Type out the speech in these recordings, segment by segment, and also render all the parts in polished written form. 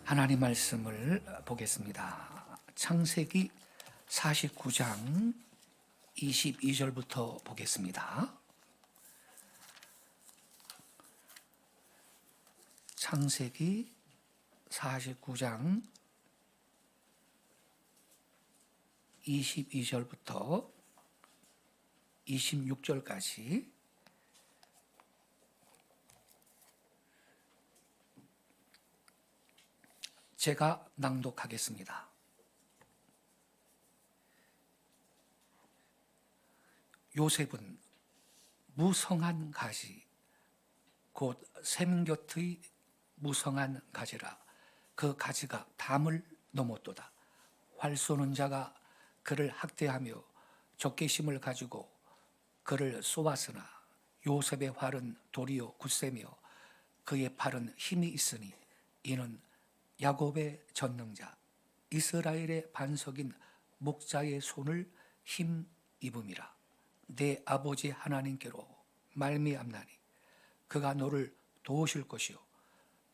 하나님 말씀을 보겠습니다. 창세기 49장 22절부터 보겠습니다. 창세기 49장 22절부터 26절까지 제가 낭독하겠습니다. 요셉은 무성한 가지 곧 샘 곁의 무성한 가지라. 그 가지가 담을 넘었도다. 활 쏘는 자가 그를 학대하며 적개심을 가지고 그를 쏘았으나 요셉의 활은 도리어 굳세며 그의 팔은 힘이 있으니 이는 야곱의 전능자 이스라엘의 반석인 목자의 손을 힘입음이라. 내 아버지 하나님께로 말미암나니 그가 너를 도우실 것이요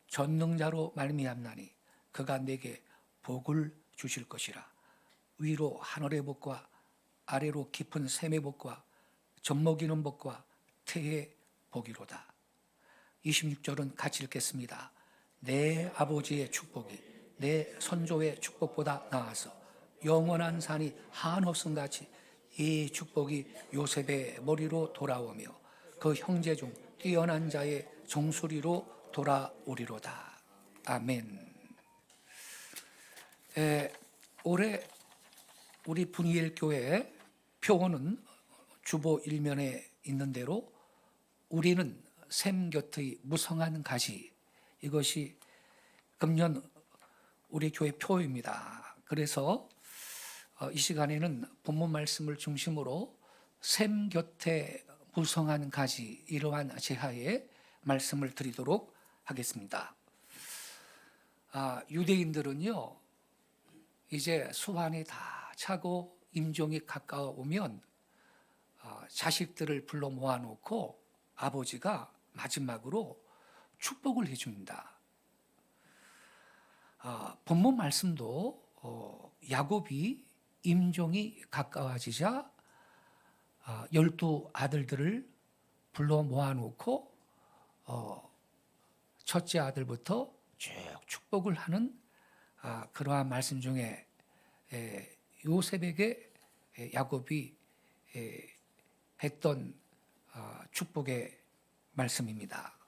전능자로 말미암나니 그가 내게 복을 주실 것이라. 위로 하늘의 복과 아래로 깊은 샘의 복과 젖먹이는 복과 태의 복이로다. 26절은 같이 읽겠습니다. 내 아버지의 축복이 내 선조의 축복보다 나아서 영원한 산이 한없음같이 이 축복이 요셉의 머리로 돌아오며 그 형제 중 뛰어난 자의 정수리로 돌아오리로다. 아멘. 올해 우리 분이엘 교회 표어는 주보 일면에 있는 대로 우리는 샘 곁의 무성한 가지, 이것이 금년 우리 교회 표어입니다. 그래서 이 시간에는 본문 말씀을 중심으로 샘 곁에 무성한 가지, 이러한 제하에 말씀을 드리도록 하겠습니다. 유대인들은요, 이제 수환이 다 차고 임종이 가까워오면 자식들을 불러 모아놓고 아버지가 마지막으로 축복을 해줍니다. 본문 말씀도 야곱이 임종이 가까워지자 12 아들들을 불러 모아놓고 첫째 아들부터 쭉 축복을 하는 그러한 말씀 중에 요셉에게 야곱이 했던 축복의 말씀입니다.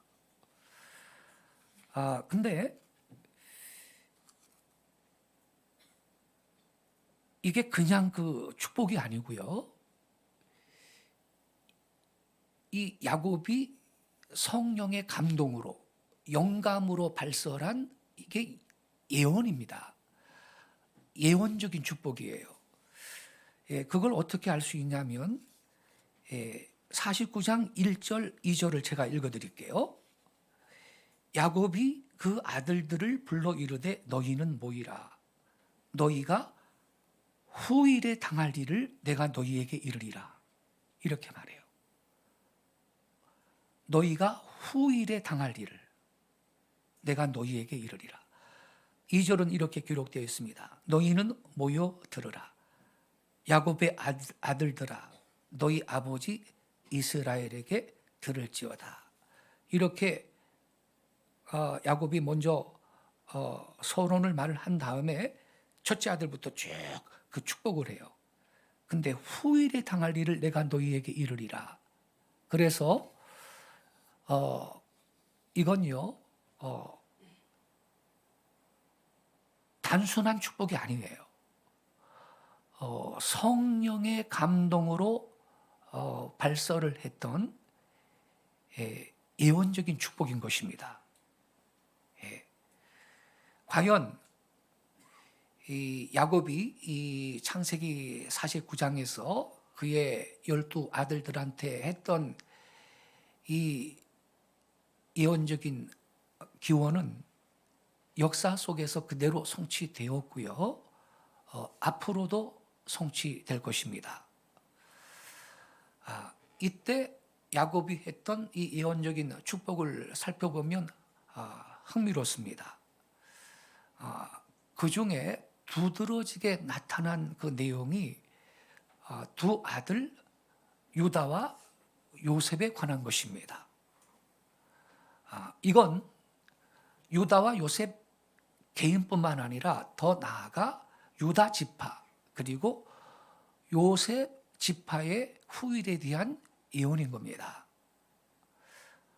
근데 이게 그냥 그 축복이 아니고요. 이 야곱이 성령의 감동으로, 영감으로 발설한 이게 예언입니다. 예언적인 축복이에요. 그걸 어떻게 알 수 있냐면 49장 1절, 2절을 제가 읽어드릴게요. 야곱이 그 아들들을 불러 이르되 너희는 모이라. 너희가 후일에 당할 일을 내가 너희에게 이르리라. 이렇게 말해요. 너희가 후일에 당할 일을 내가 너희에게 이르리라. 2절은 이렇게 기록되어 있습니다. 너희는 모여 들으라. 야곱의 아들들아, 너희 아버지 이스라엘에게 들을지어다. 이렇게 야곱이 먼저 서론을 말을 한 다음에 첫째 아들부터 쭉 그 축복을 해요. 근데 후일에 당할 일을 내가 너희에게 이르리라. 그래서 이건요 단순한 축복이 아니에요. 성령의 감동으로 발설을 했던 예언적인 축복인 것입니다. 과연 이 야곱이 이 창세기 49장에서 그의 12 아들들한테 했던 이 예언적인 기원은 역사 속에서 그대로 성취되었고요. 앞으로도 성취될 것입니다. 이때 야곱이 했던 이 예언적인 축복을 살펴보면 흥미롭습니다. 그 중에 두드러지게 나타난 그 내용이 두 아들 유다와 요셉에 관한 것입니다. 이건 유다와 요셉 개인뿐만 아니라 더 나아가 유다 지파 그리고 요셉 지파의 후일에 대한 예언인 겁니다.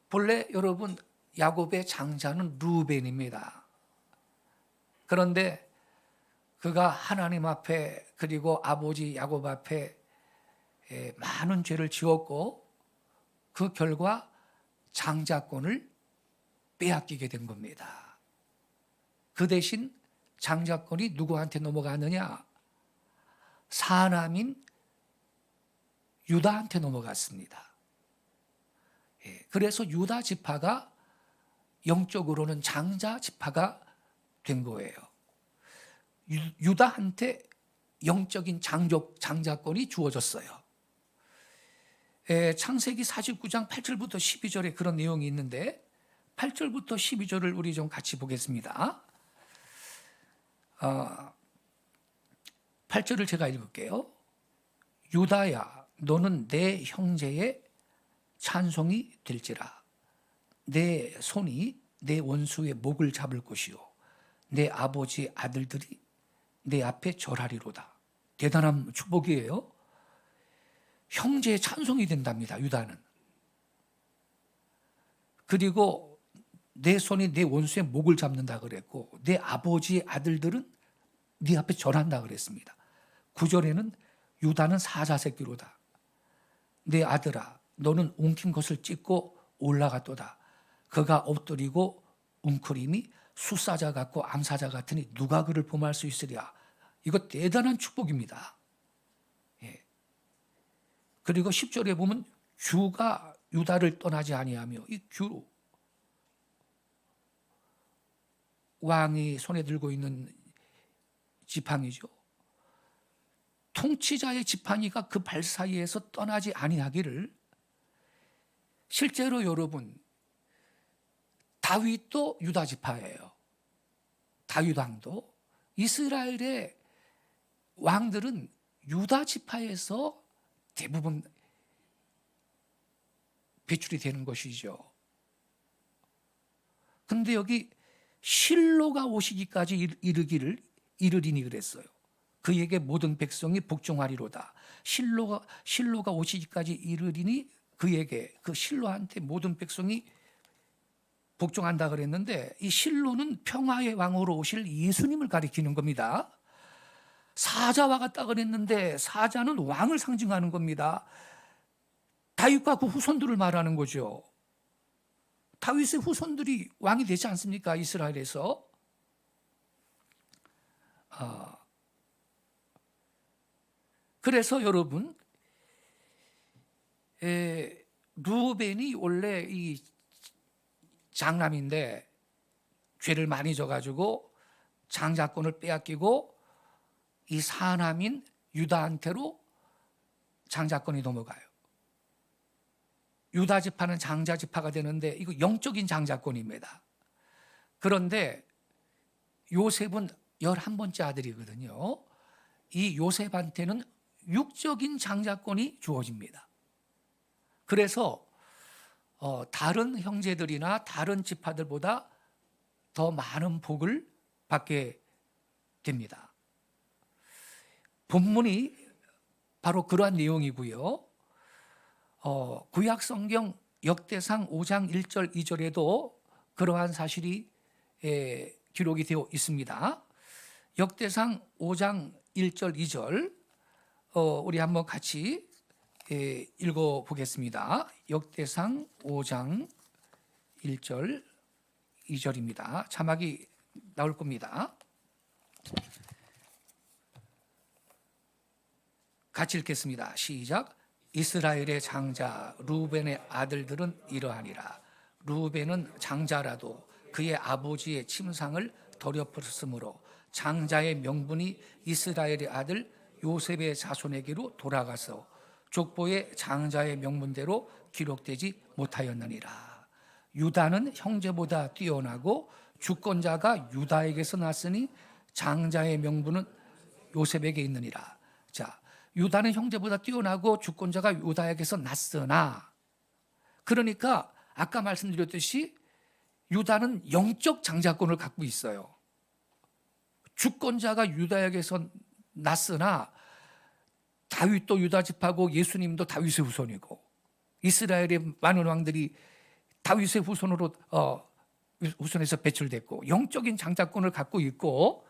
본래 여러분 야곱의 장자는 루벤입니다. 그런데 그가 하나님 앞에 그리고 아버지 야곱 앞에 많은 죄를 지었고 그 결과 장자권을 빼앗기게 된 겁니다. 그 대신 장자권이 누구한테 넘어가느냐? 사남인 유다한테 넘어갔습니다. 그래서 유다 지파가 영적으로는 장자 지파가 된 거예요. 유다한테 영적인 장자권이 주어졌어요. 창세기 49장 8절부터 12절에 그런 내용이 있는데 8절부터 12절을 우리 좀 같이 보겠습니다. 8절을 제가 읽을게요. 유다야 너는 내 형제의 찬송이 될지라. 내 손이 내 원수의 목을 잡을 것이요 내 아버지 아들들이 내 앞에 절하리로다. 대단한 축복이에요. 형제의 찬송이 된답니다. 유다는. 그리고 내 손이 내 원수의 목을 잡는다 그랬고 내 아버지의 아들들은 네 앞에 절한다 그랬습니다. 9절에는 유다는 사자 새끼로다. 내 아들아 너는 웅킨 것을 찢고 올라갔도다. 그가 엎드리고 웅크림이 숫사자 같고 암사자 같으니 누가 그를 범할 수 있으랴. 이거 대단한 축복입니다. 그리고 10절에 보면 규가 유다를 떠나지 아니하며 이 규 왕이 손에 들고 있는 지팡이죠. 통치자의 지팡이가 그 발 사이에서 떠나지 아니하기를. 실제로 여러분 다윗도 유다 지파예요. 다윗 왕도. 이스라엘의 왕들은 유다 지파에서 대부분 배출이 되는 것이죠. 그런데 여기 실로가 오시기까지 이르리니 그랬어요. 그에게 모든 백성이 복종하리로다. 실로가 오시기까지 이르리니 그에게 그 실로한테 모든 백성이 복종한다 그랬는데 이 실로는 평화의 왕으로 오실 예수님을 가리키는 겁니다. 사자와 같다 그랬는데 사자는 왕을 상징하는 겁니다. 다윗과 그 후손들을 말하는 거죠. 다윗의 후손들이 왕이 되지 않습니까? 이스라엘에서. 그래서 여러분 루벤이 원래 이 장남인데 죄를 많이 져가지고 장자권을 빼앗기고 이 사남인 유다한테로 장자권이 넘어가요. 유다 지파는 장자 지파가 되는데 이거 영적인 장자권입니다. 그런데 요셉은 11번째 아들이거든요. 이 요셉한테는 육적인 장자권이 주어집니다. 그래서 다른 형제들이나 다른 지파들보다 더 많은 복을 받게 됩니다. 본문이 바로 그러한 내용이고요. 구약 성경 역대상 5장 1절 2절에도 그러한 사실이 기록이 되어 있습니다. 역대상 5장 1절 2절 우리 한번 같이 읽어보겠습니다. 역대상 5장 1절 2절입니다. 자막이 나올 겁니다. 같이 읽겠습니다. 시작. 이스라엘의 장자 루벤의 아들들은 이러하니라. 루벤은 장자라도 그의 아버지의 침상을 더럽혔으므로 장자의 명분이 이스라엘의 아들 요셉의 자손에게로 돌아가서 족보의 장자의 명분대로 기록되지 못하였느니라. 유다는 형제보다 뛰어나고 주권자가 유다에게서 났으니 장자의 명분은 요셉에게 있느니라. 자, 유다는 형제보다 뛰어나고 주권자가 유다에게서 났으나, 그러니까 아까 말씀드렸듯이 유다는 영적 장자권을 갖고 있어요. 주권자가 유다에게서 났으나 다윗도 유다 집하고 예수님도 다윗의 후손이고 이스라엘의 많은 왕들이 다윗의 후손에서 배출됐고 영적인 장자권을 갖고 있고,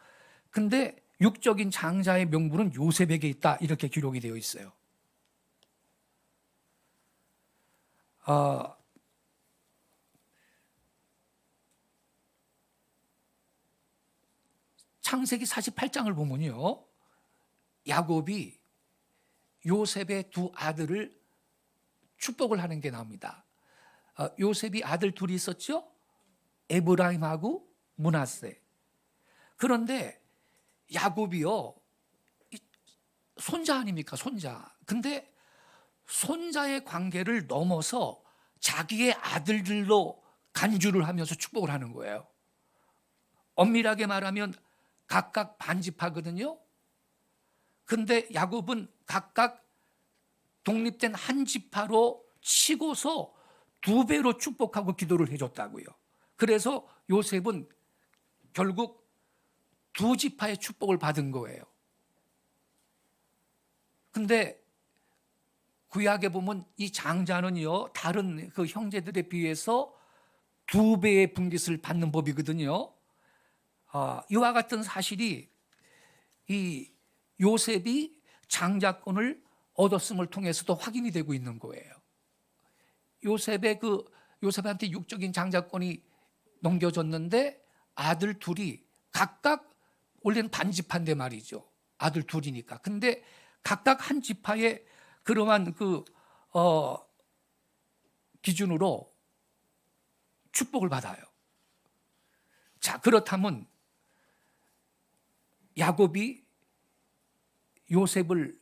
근데 육적인 장자의 명분은 요셉에게 있다, 이렇게 기록이 되어 있어요. 창세기 48장을 보면요, 야곱이 요셉의 두 아들을 축복을 하는 게 나옵니다. 요셉이 아들 둘이 있었죠? 에브라임하고 므낫세. 그런데 야곱이요, 손자 아닙니까? 손자. 근데 손자의 관계를 넘어서 자기의 아들들로 간주를 하면서 축복을 하는 거예요. 엄밀하게 말하면 각각 반지파거든요. 근데 야곱은 각각 독립된 한 지파로 치고서 두 배로 축복하고 기도를 해줬다고요. 그래서 요셉은 결국 두 지파의 축복을 받은 거예요. 근데 구약에 보면 이 장자는요, 다른 그 형제들에 비해서 두 배의 분깃을 받는 법이거든요. 이와 같은 사실이 이 요셉이 장자권을 얻었음을 통해서도 확인이 되고 있는 거예요. 요셉한테 육적인 장자권이 넘겨졌는데 아들 둘이 각각, 원래는 반지파인데 말이죠. 아들 둘이니까. 근데 각각 한 지파의 그러한 기준으로 축복을 받아요. 자, 그렇다면 야곱이 요셉을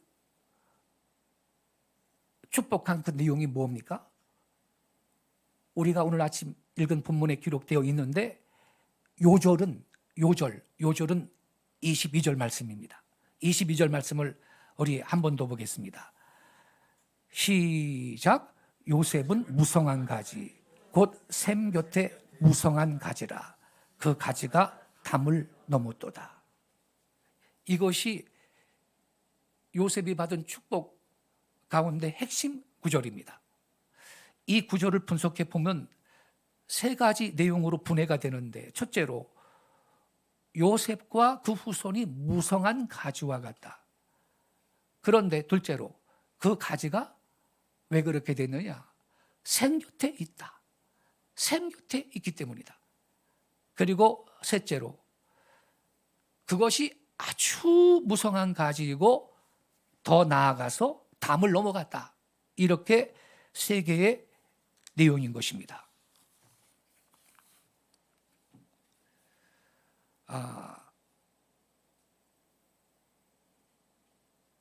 축복한 그 내용이 뭡니까? 우리가 오늘 아침 읽은 본문에 기록되어 있는데 요절은 22절 말씀입니다. 22절 말씀을 우리 한 번 더 보겠습니다. 시작. 요셉은 무성한 가지 곧 샘 곁에 무성한 가지라. 그 가지가 담을 넘었도다. 이것이 요셉이 받은 축복 가운데 핵심 구절입니다. 이 구절을 분석해 보면 세 가지 내용으로 분해가 되는데, 첫째로 요셉과 그 후손이 무성한 가지와 같다. 그런데 둘째로 그 가지가 왜 그렇게 됐느냐? 샘 곁에 있다. 샘 곁에 있기 때문이다. 그리고 셋째로 그것이 아주 무성한 가지이고 더 나아가서 담을 넘어갔다. 이렇게 세 개의 내용인 것입니다.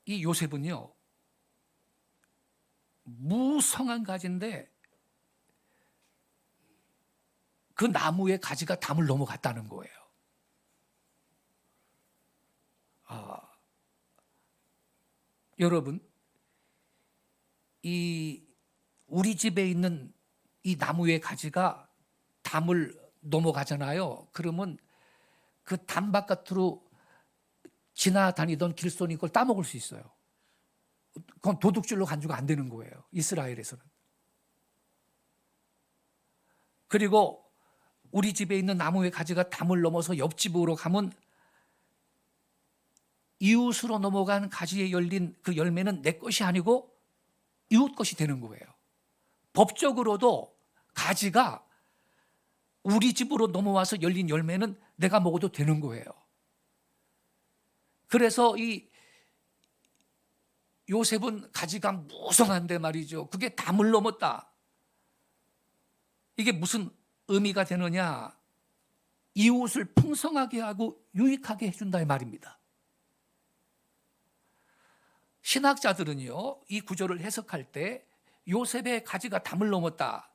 이 요셉은요, 무성한 가지인데 그 나무의 가지가 담을 넘어갔다는 거예요. 여러분, 우리 집에 있는 이 나무의 가지가 담을 넘어가잖아요. 그러면 그 담 바깥으로 지나다니던 길손이 그걸 따먹을 수 있어요. 그건 도둑질로 간주가 안 되는 거예요, 이스라엘에서는. 그리고 우리 집에 있는 나무의 가지가 담을 넘어서 옆집으로 가면 이웃으로 넘어간 가지에 열린 그 열매는 내 것이 아니고 이웃 것이 되는 거예요. 법적으로도 가지가 우리 집으로 넘어와서 열린 열매는 내가 먹어도 되는 거예요. 그래서 이 요셉은 가지가 무성한데 말이죠. 그게 담을 넘었다. 이게 무슨 의미가 되느냐? 이웃을 풍성하게 하고 유익하게 해준다, 이 말입니다. 신학자들은요, 이 구절을 해석할 때 요셉의 가지가 담을 넘었다.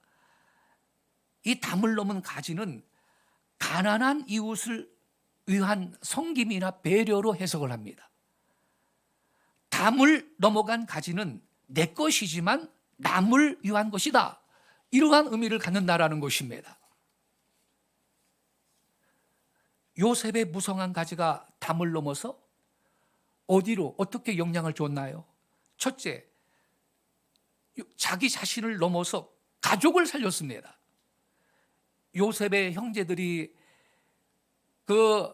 이 담을 넘은 가지는 가난한 이웃을 위한 섬김이나 배려로 해석을 합니다. 담을 넘어간 가지는 내 것이지만 남을 위한 것이다. 이러한 의미를 갖는다라는 것입니다. 요셉의 무성한 가지가 담을 넘어서 어디로 어떻게 영향을 줬나요? 첫째, 자기 자신을 넘어서 가족을 살렸습니다. 요셉의 형제들이 그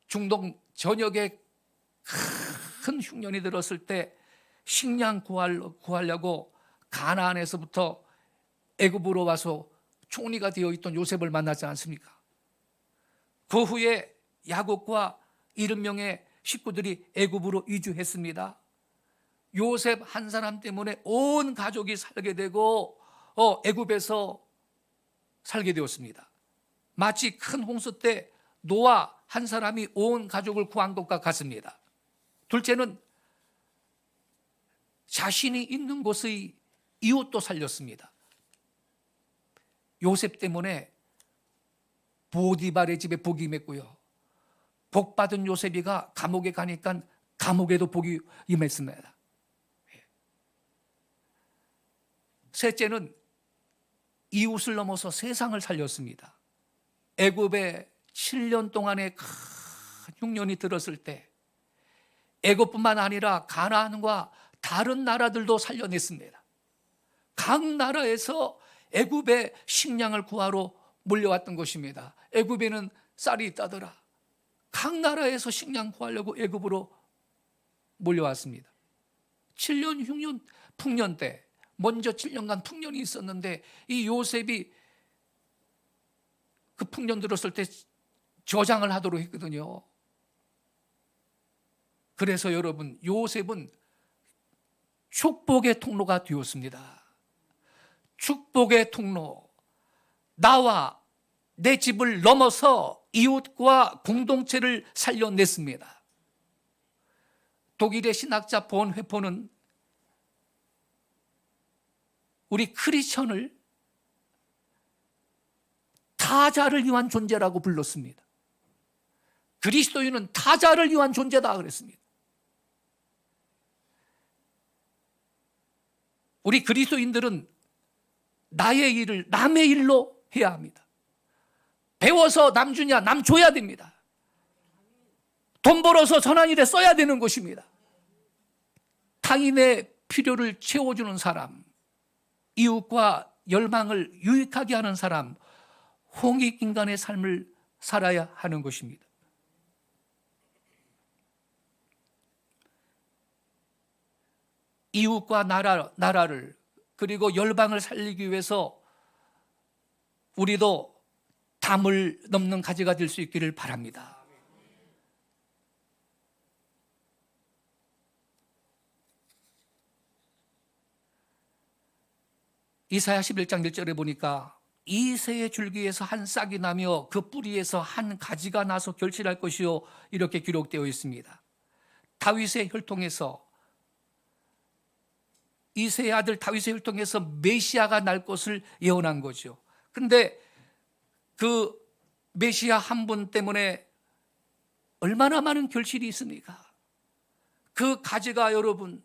중동 전역에 큰 흉년이 들었을 때 식량 구하려고 가나안에서부터 애굽으로 와서 총리가 되어 있던 요셉을 만나지 않습니까? 그 후에 야곱과 70명의 식구들이 애굽으로 이주했습니다. 요셉 한 사람 때문에 온 가족이 살게 되고 애굽에서 살게 되었습니다. 마치 큰 홍수 때 노아 한 사람이 온 가족을 구한 것과 같습니다. 둘째는 자신이 있는 곳의 이웃도 살렸습니다. 요셉 때문에 보디발의 집에 복이 임했고요. 복받은 요셉이가 감옥에 가니까 감옥에도 복이 임했습니다. 셋째는 이웃을 넘어서 세상을 살렸습니다. 애굽에 7년 동안의 큰 흉년이 들었을 때 애굽뿐만 아니라 가나안과 다른 나라들도 살려냈습니다. 각 나라에서 애굽에 식량을 구하러 몰려왔던 것입니다. 애굽에는 쌀이 있다더라. 각 나라에서 식량 구하려고 애굽으로 몰려왔습니다. 7년 흉년 풍년 때 먼저 7년간 풍년이 있었는데 이 요셉이 그 풍년 들었을 때 저장을 하도록 했거든요. 그래서 여러분, 요셉은 축복의 통로가 되었습니다. 축복의 통로. 나와 내 집을 넘어서 이웃과 공동체를 살려냈습니다. 독일의 신학자 본 회포는 우리 크리스천을 타자를 위한 존재라고 불렀습니다. 그리스도인은 타자를 위한 존재다 그랬습니다. 우리 그리스도인들은 나의 일을 남의 일로 해야 합니다. 배워서 남 주냐, 남 줘야 됩니다. 돈 벌어서 선한 일에 써야 되는 것입니다. 타인의 필요를 채워주는 사람, 이웃과 열망을 유익하게 하는 사람, 홍익인간의 삶을 살아야 하는 것입니다. 이웃과 나라를 그리고 열방을 살리기 위해서 우리도 담을 넘는 가지가 될 수 있기를 바랍니다. 이사야 11장 1절에 보니까 이새의 줄기에서 한 싹이 나며 그 뿌리에서 한 가지가 나서 결실할 것이요, 이렇게 기록되어 있습니다. 다윗의 혈통에서, 이새의 아들 다윗의 혈통에서 메시아가 날 것을 예언한 거죠. 그런데 그 메시아 한 분 때문에 얼마나 많은 결실이 있습니까? 그 가지가 여러분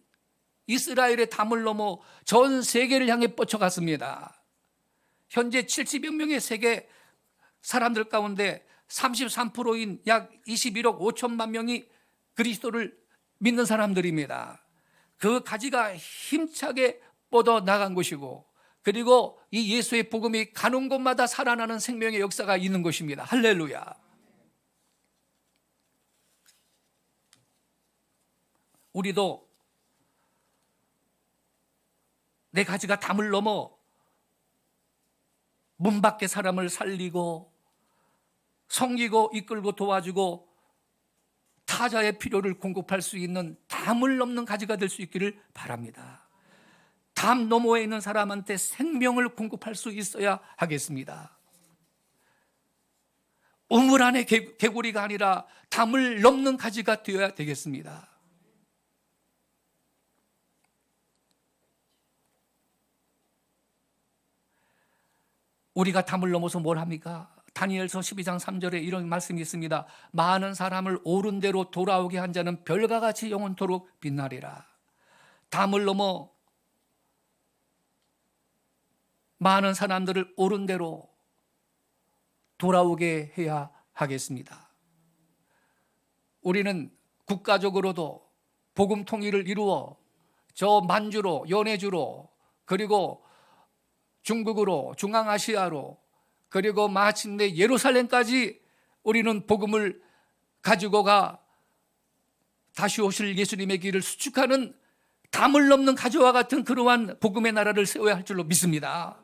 이스라엘의 담을 넘어 전 세계를 향해 뻗쳐갔습니다. 현재 70여 명의 세계 사람들 가운데 33%인 약 21억 5천만 명이 그리스도를 믿는 사람들입니다. 그 가지가 힘차게 뻗어나간 것이고, 그리고 이 예수의 복음이 가는 곳마다 살아나는 생명의 역사가 있는 것입니다. 할렐루야. 우리도 내 가지가 담을 넘어 문 밖의 사람을 살리고 섬기고 이끌고 도와주고 타자의 필요를 공급할 수 있는 담을 넘는 가지가 될 수 있기를 바랍니다. 담 너머에 있는 사람한테 생명을 공급할 수 있어야 하겠습니다. 우물 안의 개구리가 아니라 담을 넘는 가지가 되어야 되겠습니다. 우리가 담을 넘어서 뭘 합니까? 다니엘서 12장 3절에 이런 말씀이 있습니다. 많은 사람을 옳은 대로 돌아오게 한 자는 별과 같이 영원토록 빛나리라. 담을 넘어 많은 사람들을 옳은 대로 돌아오게 해야 하겠습니다. 우리는 국가적으로도 복음 통일을 이루어 저 만주로, 연해주로, 그리고 중국으로, 중앙아시아로, 그리고 마침내 예루살렘까지 우리는 복음을 가지고 가 다시 오실 예수님의 길을 수축하는 담을 넘는 가지와 같은 그러한 복음의 나라를 세워야 할 줄로 믿습니다.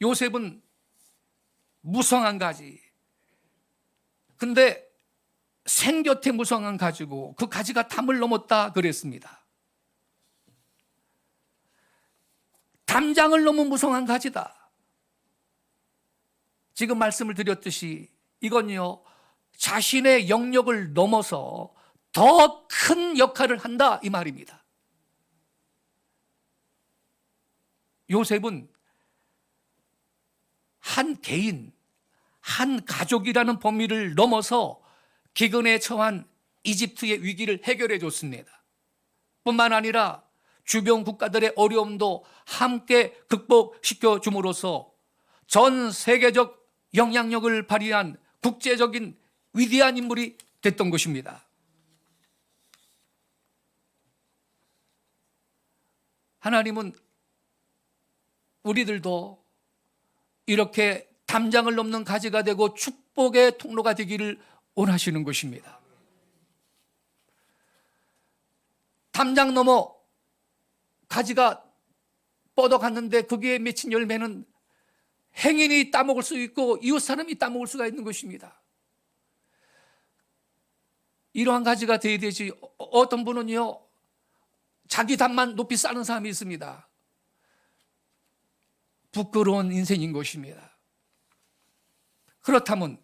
요셉은 무성한 가지, 근데 생곁에 무성한 가지고 그 가지가 담을 넘었다 그랬습니다. 담장을 넘은 무성한 가지다. 지금 말씀을 드렸듯이 이건요, 자신의 영역을 넘어서 더 큰 역할을 한다 이 말입니다. 요셉은 한 개인, 한 가족이라는 범위를 넘어서 기근에 처한 이집트의 위기를 해결해 줬습니다. 뿐만 아니라 주변 국가들의 어려움도 함께 극복시켜 줌으로써 전 세계적 영향력을 발휘한 국제적인 위대한 인물이 됐던 것입니다. 하나님은 우리들도 이렇게 담장을 넘는 가지가 되고 축복의 통로가 되기를 원하시는 것입니다. 담장 넘어 가지가 뻗어갔는데 거기에 맺힌 열매는 행인이 따먹을 수 있고 이웃 사람이 따먹을 수가 있는 것입니다. 이러한 가지가 되어야 되지. 어떤 분은요, 자기 담만 높이 쌓는 사람이 있습니다. 부끄러운 인생인 것입니다. 그렇다면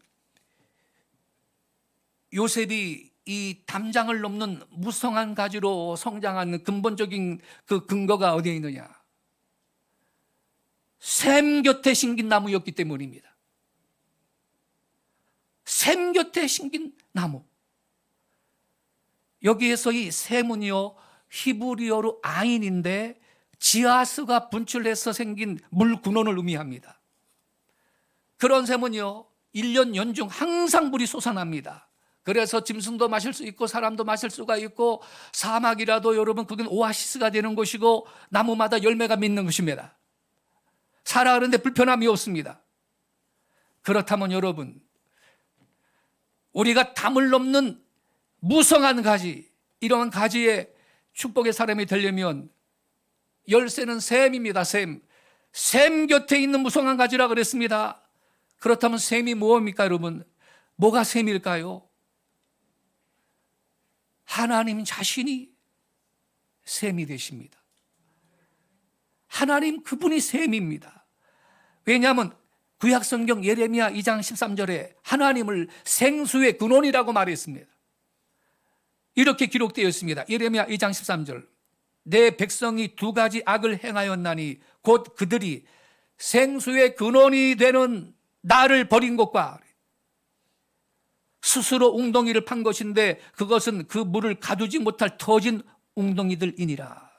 요셉이 이 담장을 넘는 무성한 가지로 성장하는 근본적인 그 근거가 어디에 있느냐? 샘 곁에 심긴 나무였기 때문입니다. 샘 곁에 심긴 나무. 여기에서 이 샘은요, 히브리어로 아인인데 지하수가 분출해서 생긴 물 근원을 의미합니다. 그런 샘은요, 1년 연중 항상 물이 솟아납니다. 그래서 짐승도 마실 수 있고 사람도 마실 수가 있고 사막이라도 여러분 그건 오아시스가 되는 것이고 나무마다 열매가 맺는 것입니다. 살아가는데 불편함이 없습니다. 그렇다면 여러분, 우리가 담을 넘는 무성한 가지, 이러한 가지의 축복의 사람이 되려면 열쇠는 샘입니다. 샘 곁에 있는 무성한 가지라 그랬습니다. 그렇다면 샘이 무엇입니까 여러분? 뭐가 샘일까요? 하나님 자신이 샘이 되십니다. 하나님 그분이 샘입니다. 왜냐하면 구약성경 예레미야 2장 13절에 하나님을 생수의 근원이라고 말했습니다. 이렇게 기록되어 있습니다. 예레미야 2장 13절. 내 백성이 두 가지 악을 행하였나니 곧 그들이 생수의 근원이 되는 나를 버린 것과 스스로 웅덩이를 판 것인데 그것은 그 물을 가두지 못할 터진 웅덩이들이니라.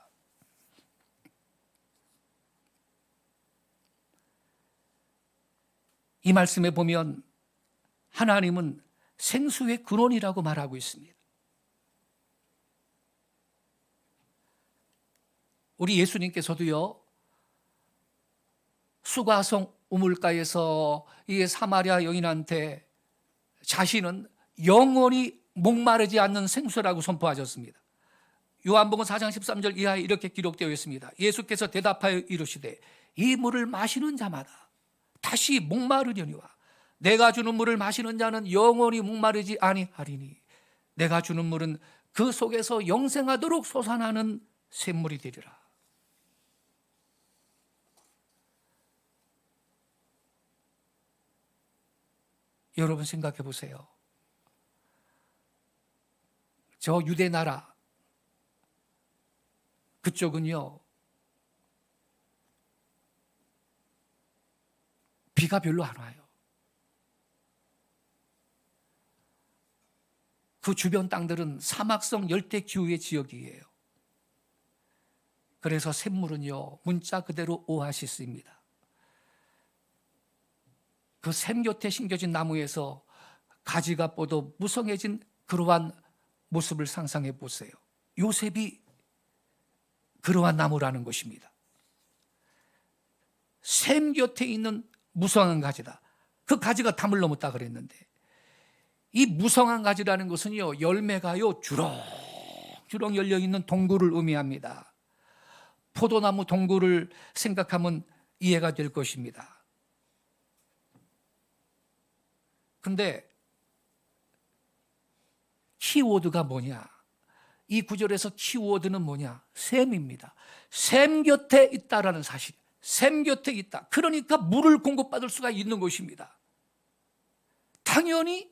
이 말씀에 보면 하나님은 생수의 근원이라고 말하고 있습니다. 우리 예수님께서도요, 수가성 우물가에서 이 사마리아 여인한테 자신은 영원히 목마르지 않는 생수라고 선포하셨습니다. 요한복음 4장 13절 이하에 이렇게 기록되어 있습니다. 예수께서 대답하여 이르시되 이 물을 마시는 자마다 다시 목마르려니와 내가 주는 물을 마시는 자는 영원히 목마르지 아니하리니 내가 주는 물은 그 속에서 영생하도록 솟아나는 샘물이 되리라. 여러분 생각해 보세요. 저 유대 나라, 그쪽은요, 비가 별로 안 와요. 그 주변 땅들은 사막성 열대 기후의 지역이에요. 그래서 샘물은요, 문자 그대로 오아시스입니다. 그 샘 곁에 심겨진 나무에서 가지가 뻗어 무성해진 그러한 모습을 상상해 보세요. 요셉이 그러한 나무라는 것입니다. 샘 곁에 있는 무성한 가지다. 그 가지가 담을 넘었다 그랬는데, 이 무성한 가지라는 것은요, 열매가요 주렁주렁 열려있는 동굴을 의미합니다. 포도나무 동굴을 생각하면 이해가 될 것입니다. 근데 키워드가 뭐냐? 이 구절에서 키워드는 뭐냐? 샘입니다. 샘 곁에 있다라는 사실. 샘 곁에 있다. 그러니까 물을 공급받을 수가 있는 것입니다. 당연히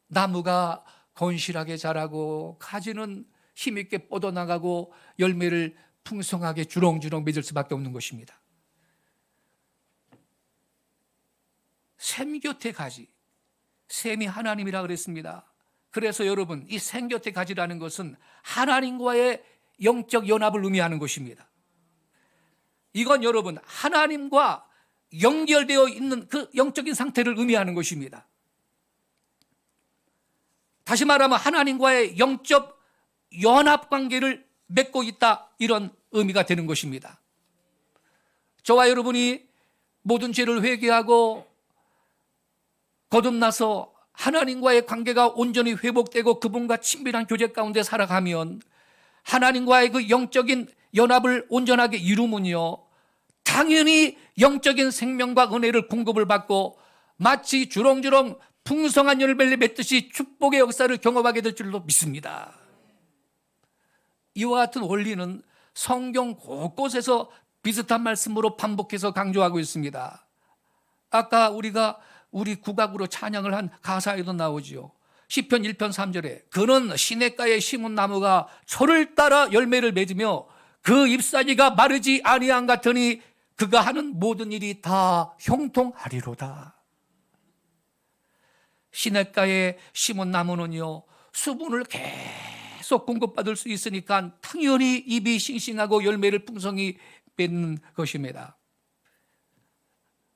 나무가 건실하게 자라고 가지는 힘있게 뻗어나가고 열매를 풍성하게 주렁주렁 맺을 수밖에 없는 것입니다. 샘 곁에 가지. 샘이 하나님이라 그랬습니다. 그래서 여러분, 이 샘 곁에 가지라는 것은 하나님과의 영적 연합을 의미하는 것입니다. 이건 여러분, 하나님과 연결되어 있는 그 영적인 상태를 의미하는 것입니다. 다시 말하면 하나님과의 영적 연합 관계를 맺고 있다, 이런 의미가 되는 것입니다. 저와 여러분이 모든 죄를 회개하고 거듭나서 하나님과의 관계가 온전히 회복되고 그분과 친밀한 교제 가운데 살아가면 하나님과의 그 영적인 연합을 온전하게 이루면요, 당연히 영적인 생명과 은혜를 공급을 받고 마치 주렁주렁 풍성한 열매를 맺듯이 축복의 역사를 경험하게 될 줄로 믿습니다. 이와 같은 원리는 성경 곳곳에서 비슷한 말씀으로 반복해서 강조하고 있습니다. 아까 우리 국악으로 찬양을 한 가사에도 나오지요. 시편 1편 3절에 그는 시냇가에 심은 나무가 철을 따라 열매를 맺으며 그 잎사귀가 마르지 아니한 같으니 그가 하는 모든 일이 다 형통하리로다. 시냇가에 심은 나무는요, 수분을 계속 공급받을 수 있으니까 당연히 잎이 싱싱하고 열매를 풍성히 맺는 것입니다.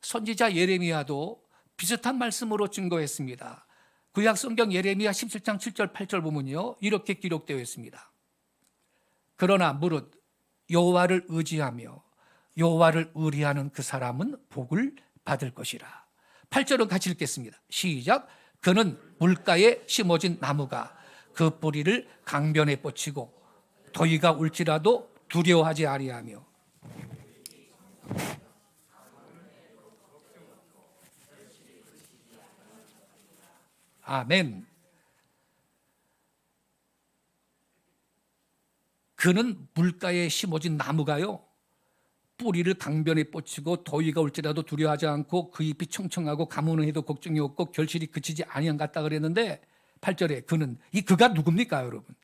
선지자 예레미야도 비슷한 말씀으로 증거했습니다. 구약 성경 예레미야 17장 7절 8절 보면요, 이렇게 기록되어 있습니다. 그러나 무릇 여호와를 의지하며 여호와를 의리하는 그 사람은 복을 받을 것이라. 8절은 같이 읽겠습니다. 시작. 그는 물가에 심어진 나무가 그 뿌리를 강변에 뻗치고 더위가 올지라도 두려워하지 아니하며. 아멘. 그는 물가에 심어진 나무가요, 뿌리를 강변에 뻗치고 더위가 올지라도 두려워하지 않고 그 잎이 청청하고 가무는 해도 걱정이 없고 결실이 그치지 아니한 같다 그랬는데 8절에 그가 누굽니까 여러분?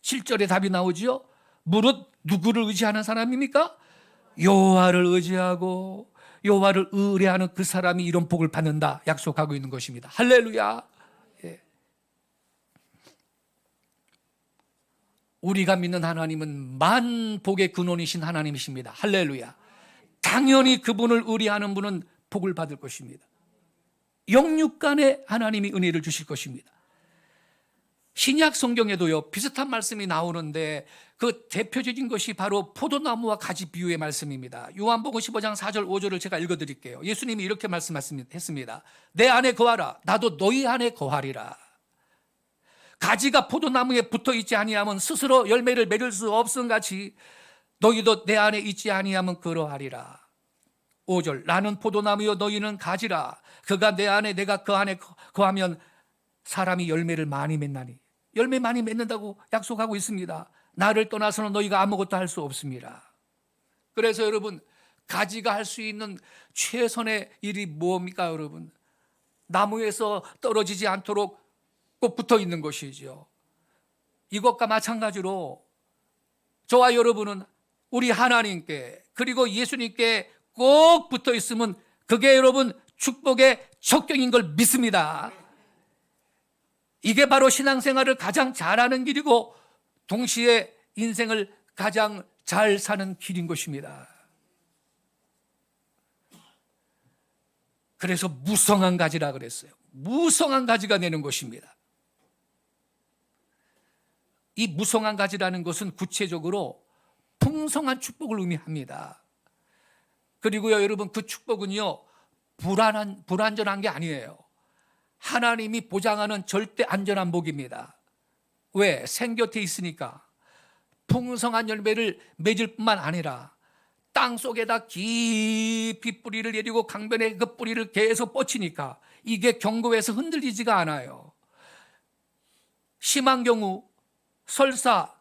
7절에 답이 나오지요. 무릇 누구를 의지하는 사람입니까? 여호와를 의지하고 여호와를 의뢰하는 그 사람이 이런 복을 받는다 약속하고 있는 것입니다. 할렐루야. 예. 우리가 믿는 하나님은 만복의 근원이신 하나님이십니다. 할렐루야. 당연히 그분을 의뢰하는 분은 복을 받을 것입니다. 영육간에 하나님이 은혜를 주실 것입니다. 신약 성경에도요, 비슷한 말씀이 나오는데 그 대표적인 것이 바로 포도나무와 가지 비유의 말씀입니다. 요한복음 15장 4절 5절을 제가 읽어드릴게요. 예수님이 이렇게 말씀했습니다. 내 안에 거하라. 나도 너희 안에 거하리라. 가지가 포도나무에 붙어 있지 아니하면 스스로 열매를 맺을 수 없음 같이 너희도 내 안에 있지 아니하면 그러하리라. 5절 나는 포도나무요 너희는 가지라. 그가 내 안에 내가 그 안에 거하면 사람이 열매를 많이 맺나니. 열매 많이 맺는다고 약속하고 있습니다. 나를 떠나서는 너희가 아무것도 할 수 없습니다. 그래서 여러분, 가지가 할 수 있는 최선의 일이 뭡니까 여러분? 나무에서 떨어지지 않도록 꼭 붙어 있는 것이죠. 이것과 마찬가지로 저와 여러분은 우리 하나님께 그리고 예수님께 꼭 붙어 있으면 그게 여러분 축복의 적경인 걸 믿습니다. 이게 바로 신앙생활을 가장 잘하는 길이고 동시에 인생을 가장 잘 사는 길인 것입니다. 그래서 무성한 가지라 그랬어요. 무성한 가지가 되는 것입니다. 이 무성한 가지라는 것은 구체적으로 풍성한 축복을 의미합니다. 그리고요, 여러분, 그 축복은요, 불완전한 게 아니에요. 하나님이 보장하는 절대 안전한 복입니다. 왜? 생곁에 있으니까. 풍성한 열매를 맺을 뿐만 아니라 땅 속에다 깊이 뿌리를 내리고 강변에 그 뿌리를 계속 뻗치니까 이게 경고해서 흔들리지가 않아요. 심한 경우 설사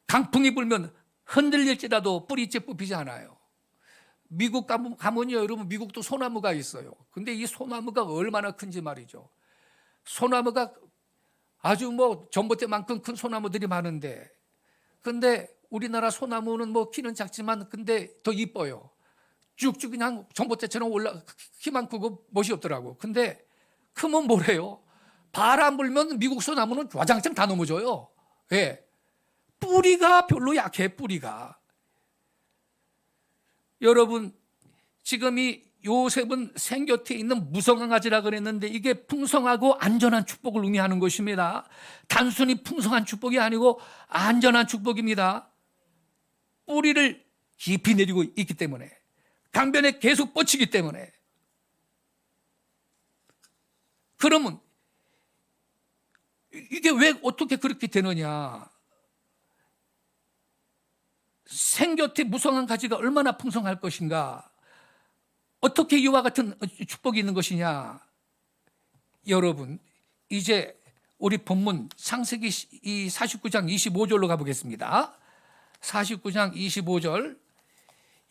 강풍이 불면 흔들릴지라도 뿌리째 뽑히지 않아요. 미국 가면요, 여러분, 미국도 소나무가 있어요. 근데 이 소나무가 얼마나 큰지 말이죠. 소나무가 아주 전봇대만큼 큰 소나무들이 많은데, 근데 우리나라 소나무는 키는 작지만 근데 더 이뻐요. 쭉쭉 그냥 전봇대처럼 키만 크고 멋이 없더라고. 근데 크면 뭐래요? 바람 불면 미국 소나무는 와장창 다 넘어져요. 예. 뿌리가 별로 약해, 뿌리가. 여러분, 지금 이 요셉은 생곁에 있는 무성한 가지라 그랬는데 이게 풍성하고 안전한 축복을 의미하는 것입니다. 단순히 풍성한 축복이 아니고 안전한 축복입니다. 뿌리를 깊이 내리고 있기 때문에, 강변에 계속 뻗치기 때문에. 그러면 이게 왜 어떻게 그렇게 되느냐? 생곁에 무성한 가지가 얼마나 풍성할 것인가? 어떻게 이와 같은 축복이 있는 것이냐? 여러분, 이제 우리 본문 창세기 49장 25절로 가보겠습니다. 49장 25절,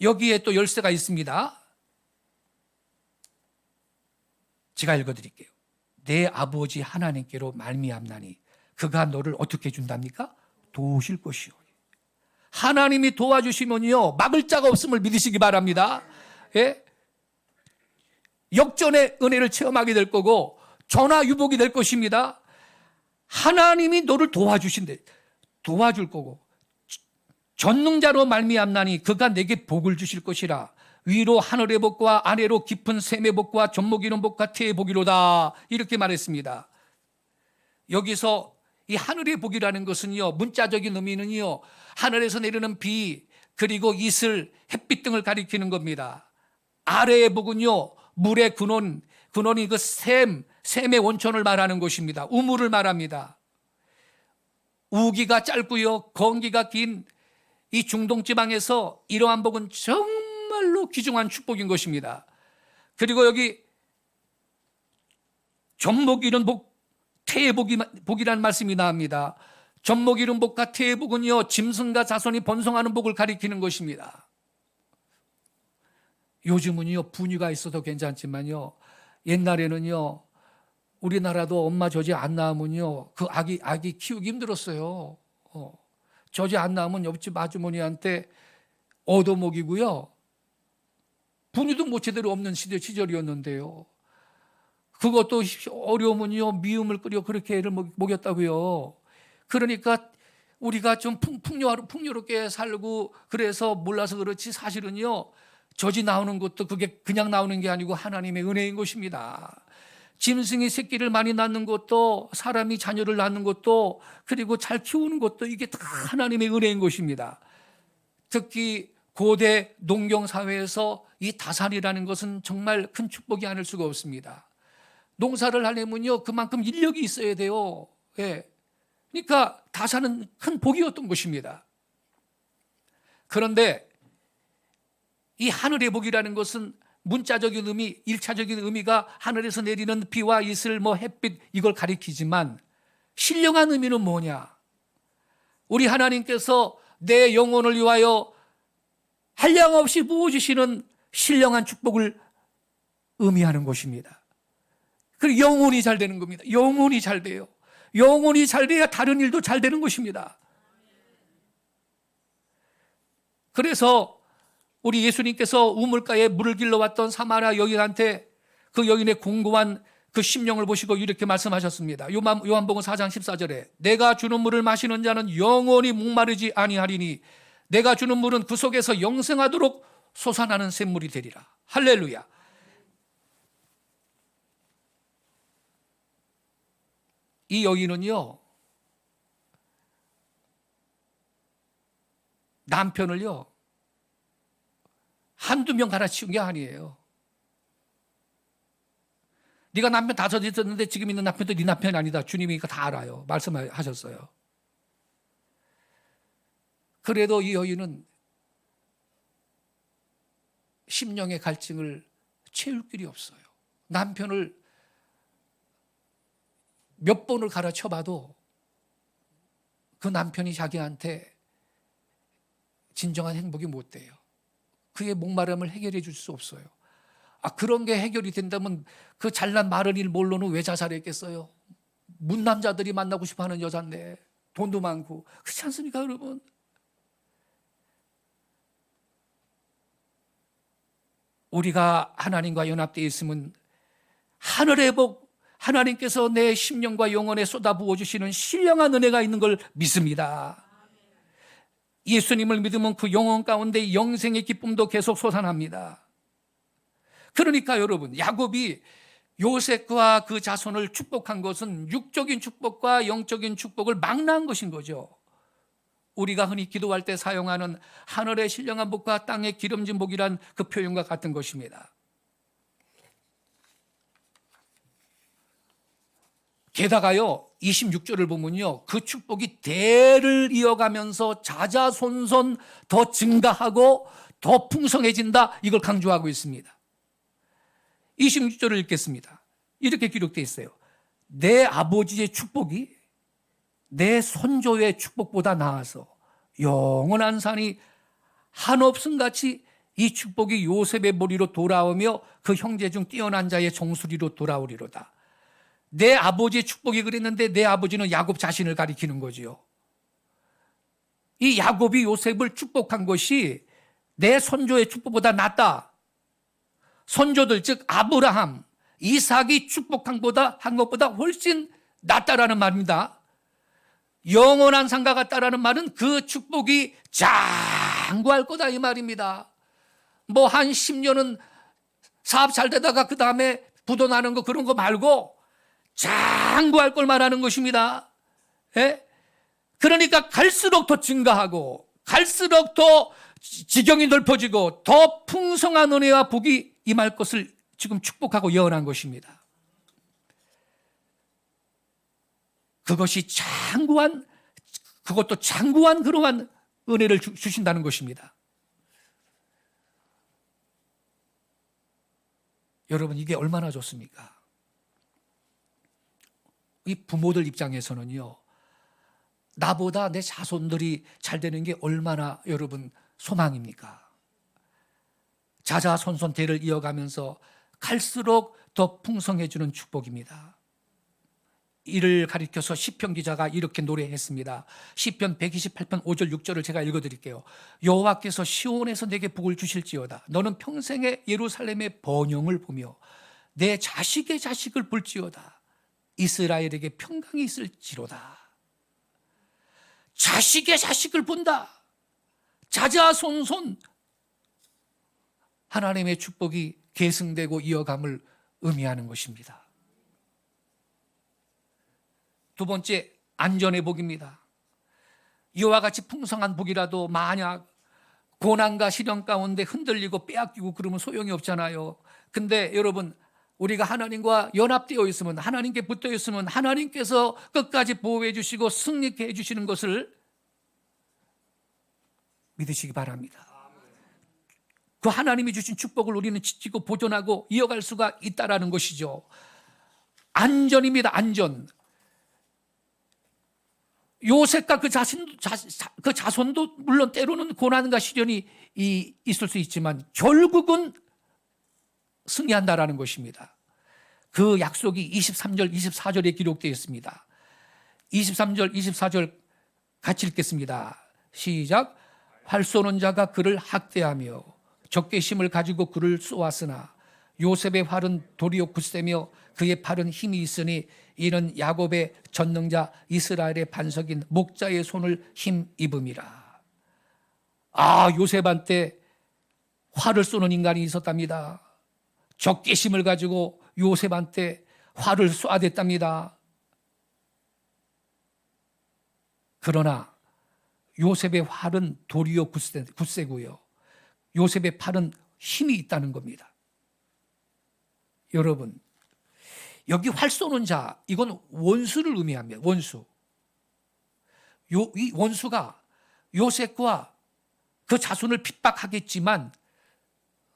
여기에 또 열쇠가 있습니다. 제가 읽어드릴게요. 내 아버지 하나님께로 말미암나니 그가 너를 어떻게 준답니까? 도우실 것이요. 하나님이 도와주시면요, 막을 자가 없음을 믿으시기 바랍니다. 예? 역전의 은혜를 체험하게 될 거고 전화유복이 될 것입니다. 하나님이 너를 도와주신대. 도와줄 거고 전능자로 말미암나니 그가 내게 복을 주실 것이라. 위로 하늘의 복과 아래로 깊은 샘의 복과 젖먹 이는 복과 태의 복이로다. 이렇게 말했습니다. 여기서 이 하늘의 복이라는 것은요, 문자적인 의미는요, 하늘에서 내리는 비 그리고 이슬, 햇빛 등을 가리키는 겁니다. 아래의 복은요, 물의 근원이 그 샘의 원천을 말하는 것입니다. 우물을 말합니다. 우기가 짧고요, 건기가 긴 이 중동 지방에서 이러한 복은 정말로 귀중한 축복인 것입니다. 그리고 여기 젖먹 이는 복, 태의 복이라는 말씀이 나옵니다. 젖먹 이는 복과 태의 복은요, 짐승과 자손이 번성하는 복을 가리키는 것입니다. 요즘은요, 분유가 있어도 괜찮지만요, 옛날에는요, 우리나라도 엄마 젖이 안 나오면요, 그 아기 키우기 힘들었어요. 젖이 안 나오면 옆집 아주머니한테 얻어먹이고요, 분유도 뭐 제대로 없는 시절이었는데요. 그것도 어려우면요, 미음을 끓여 그렇게 애를 먹였다고요. 그러니까 우리가 좀 풍요롭게 살고 그래서 몰라서 그렇지, 사실은요, 젖이 나오는 것도 그게 그냥 나오는 게 아니고 하나님의 은혜인 것입니다. 짐승이 새끼를 많이 낳는 것도, 사람이 자녀를 낳는 것도, 그리고 잘 키우는 것도 이게 다 하나님의 은혜인 것입니다. 특히 고대 농경 사회에서 이 다산이라는 것은 정말 큰 축복이 아닐 수가 없습니다. 농사를 하려면요, 그만큼 인력이 있어야 돼요. 예. 그러니까 다산은 큰 복이었던 것입니다. 그런데 이 하늘의 복이라는 것은 문자적인 의미, 1차적인 의미가 하늘에서 내리는 비와 이슬, 햇빛, 이걸 가리키지만 신령한 의미는 뭐냐? 우리 하나님께서 내 영혼을 위하여 한량없이 부어주시는 신령한 축복을 의미하는 것입니다. 그리고 영혼이 잘 되는 겁니다. 영혼이 잘 돼요. 영혼이 잘 돼야 다른 일도 잘 되는 것입니다. 그래서 우리 예수님께서 우물가에 물을 길러왔던 사마리아 여인한테 그 여인의 공고한 그 심령을 보시고 이렇게 말씀하셨습니다. 요한복음 4장 14절에 내가 주는 물을 마시는 자는 영원히 목마르지 아니하리니 내가 주는 물은 그 속에서 영생하도록 솟아나는 샘물이 되리라. 할렐루야. 이 여인은요, 남편을요, 한두 명 갈아치운 게 아니에요. 네가 남편 5 있었는데 지금 있는 남편도 네 남편이 아니다. 주님이 이거 다 알아요. 말씀하셨어요. 그래도 이 여인은 심령의 갈증을 채울 길이 없어요. 남편을 몇 번을 갈아쳐봐도 그 남편이 자기한테 진정한 행복이 못 돼요. 그의 목마름을 해결해 줄 수 없어요. 그런 게 해결이 된다면 그 잘난 마르니를 몰로는 왜 자살했겠어요? 문남자들이 만나고 싶어 하는 여잔데 돈도 많고. 그렇지 않습니까, 여러분? 우리가 하나님과 연합되어 있으면 하늘의 복, 하나님께서 내 심령과 영혼에 쏟아부어 주시는 신령한 은혜가 있는 걸 믿습니다. 예수님을 믿으면 그 영혼 가운데 영생의 기쁨도 계속 솟아납니다. 그러니까 여러분, 야곱이 요셉과 그 자손을 축복한 것은 육적인 축복과 영적인 축복을 망라한 것인 거죠. 우리가 흔히 기도할 때 사용하는 하늘의 신령한 복과 땅의 기름진 복이란 그 표현과 같은 것입니다. 게다가요, 26절을 보면요, 그 축복이 대를 이어가면서 자자손손 더 증가하고 더 풍성해진다, 이걸 강조하고 있습니다. 26절을 읽겠습니다. 이렇게 기록되어 있어요. 내 아버지의 축복이 내 손조의 축복보다 나아서 영원한 산이 한없음같이 이 축복이 요셉의 머리로 돌아오며 그 형제 중 뛰어난 자의 정수리로 돌아오리로다. 내 아버지의 축복이 그랬는데 내 아버지는 야곱 자신을 가리키는 거지요. 이 야곱이 요셉을 축복한 것이 내 손조의 축복보다 낫다. 선조들, 즉 아브라함, 이삭이 축복한 것보다 훨씬 낫다라는 말입니다. 영원한 상가 같다라는 말은 그 축복이 장구할 거다 이 말입니다. 뭐 한 10년은 사업 잘 되다가 그 다음에 부도 나는 거 그런 거 말고 장구할 걸 말하는 것입니다. 예? 그러니까 갈수록 더 증가하고 갈수록 더 지경이 넓어지고 더 풍성한 은혜와 복이 임할 것을 지금 축복하고 예언한 것입니다. 그것이 그것도 장구한 그러한 은혜를 주신다는 것입니다. 여러분, 이게 얼마나 좋습니까? 이 부모들 입장에서는요, 나보다 내 자손들이 잘 되는 게 얼마나 여러분 소망입니까? 자자손손 대를 이어가면서 갈수록 더 풍성해지는 축복입니다. 이를 가리켜서 시편 기자가 이렇게 노래했습니다. 시편 128편 5절 6절을 제가 읽어드릴게요. 여호와께서 시온에서 내게 복을 주실지어다. 너는 평생에 예루살렘의 번영을 보며 내 자식의 자식을 볼지어다. 이스라엘에게 평강이 있을지로다. 자식의 자식을 본다. 자자손손 하나님의 축복이 계승되고 이어감을 의미하는 것입니다. 두 번째, 안전의 복입니다. 이와 같이 풍성한 복이라도 만약 고난과 시련 가운데 흔들리고 빼앗기고 그러면 소용이 없잖아요. 근데 여러분, 우리가 하나님과 연합되어 있으면, 하나님께 붙어 있으면 하나님께서 끝까지 보호해 주시고 승리케 해 주시는 것을 믿으시기 바랍니다. 그 하나님이 주신 축복을 우리는 지키고 보존하고 이어갈 수가 있다라는 것이죠. 안전입니다. 안전. 요셉과 그 자손도 물론 때로는 고난과 시련이 있을 수 있지만 결국은 승리한다라는 것입니다. 그 약속이 23절, 24절에 기록되어 있습니다. 23절, 24절 같이 읽겠습니다. 시작. 활 쏘는 자가 그를 학대하며 적개심을 가지고 그를 쏘았으나 요셉의 활은 도리어 굳세며 그의 팔은 힘이 있으니 이는 야곱의 전능자 이스라엘의 반석인 목자의 손을 힘입음이라. 요셉한테 활을 쏘는 인간이 있었답니다. 적개심을 가지고 요셉한테 활을 쏘아댔답니다. 그러나 요셉의 활은 도리어 굳세고요. 요셉의 팔은 힘이 있다는 겁니다. 여러분, 여기 활 쏘는 자, 이건 원수를 의미합니다. 원수. 이 원수가 요셉과 그 자손을 핍박하겠지만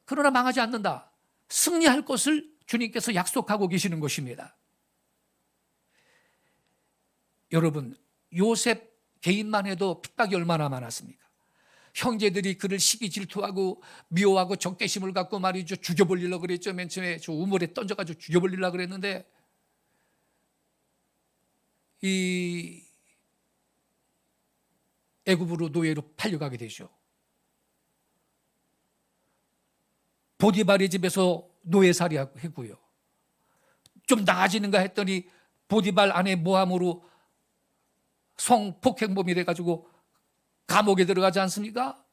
그러나 망하지 않는다. 승리할 것을 주님께서 약속하고 계시는 것입니다. 여러분, 요셉 개인만 해도 핍박이 얼마나 많았습니까? 형제들이 그를 시기 질투하고 미워하고 적개심을 갖고 말이죠. 죽여버리려고 그랬죠. 맨 처음에 저 우물에 던져가지고 죽여버리려고 그랬는데 이 애굽으로 노예로 팔려가게 되죠. 보디발의 집에서 노예살이 했고요. 좀 나아지는가 했더니 보디발 아내 모함으로 성폭행범이 돼가지고 감옥에 들어가지 않습니까?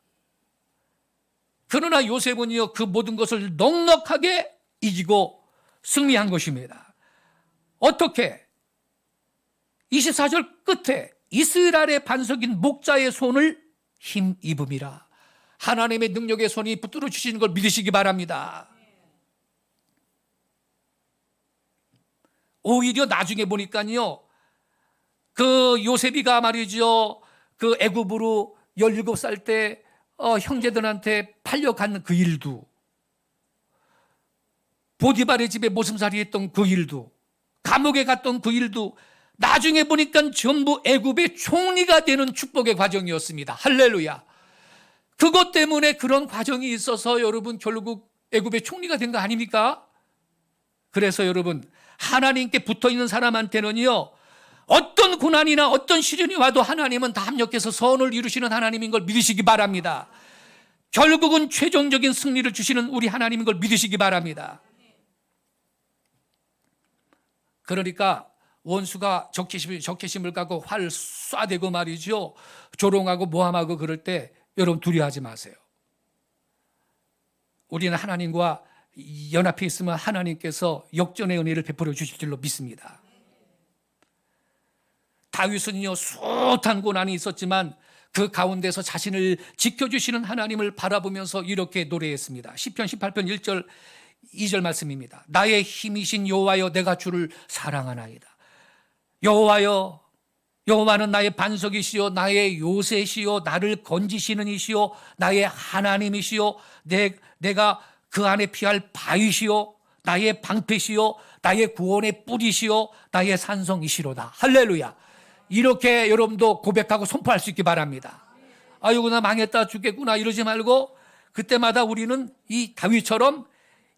그러나 요셉은요, 그 모든 것을 넉넉하게 이기고 승리한 것입니다. 어떻게? 24절 끝에 이스라엘의 반석인 목자의 손을 힘입음이라. 하나님의 능력의 손이 붙들어 주시는 걸 믿으시기 바랍니다. 오히려 나중에 보니까요, 그 요셉이가 말이죠, 그 애굽으로 17살 때 형제들한테 팔려간 그 일도, 보디발의 집에 모슴살이 했던 그 일도, 감옥에 갔던 그 일도 나중에 보니까 전부 애굽의 총리가 되는 축복의 과정이었습니다. 할렐루야. 그것 때문에 그런 과정이 있어서 여러분 결국 애굽의 총리가 된 거 아닙니까? 그래서 여러분, 하나님께 붙어있는 사람한테는요, 어떤 고난이나 어떤 시련이 와도 하나님은 다 합력해서 선을 이루시는 하나님인 걸 믿으시기 바랍니다. 결국은 최종적인 승리를 주시는 우리 하나님인 걸 믿으시기 바랍니다. 그러니까 원수가 적개심을 갖고 활 쏴대고 말이죠, 조롱하고 모함하고 그럴 때 여러분 두려워하지 마세요. 우리는 하나님과 연합해 있으면 하나님께서 역전의 은혜를 베풀어 주실 줄로 믿습니다. 다윗은요, 숱한 고난이 있었지만 그 가운데서 자신을 지켜주시는 하나님을 바라보면서 이렇게 노래했습니다. 시편 18편 1절 2절 말씀입니다. 나의 힘이신 여호와여, 내가 주를 사랑하나이다. 여호와여, 여호와는 나의 반석이시요 나의 요새시요 나를 건지시는 이시요 나의 하나님이시요 내가 그 안에 피할 바위시요 나의 방패시요 나의 구원의 뿌리시요 나의 산성이시로다. 할렐루야. 이렇게 여러분도 고백하고 선포할 수 있기 바랍니다. 아이고 나 망했다 죽겠구나 이러지 말고 그때마다 우리는 이 다윗처럼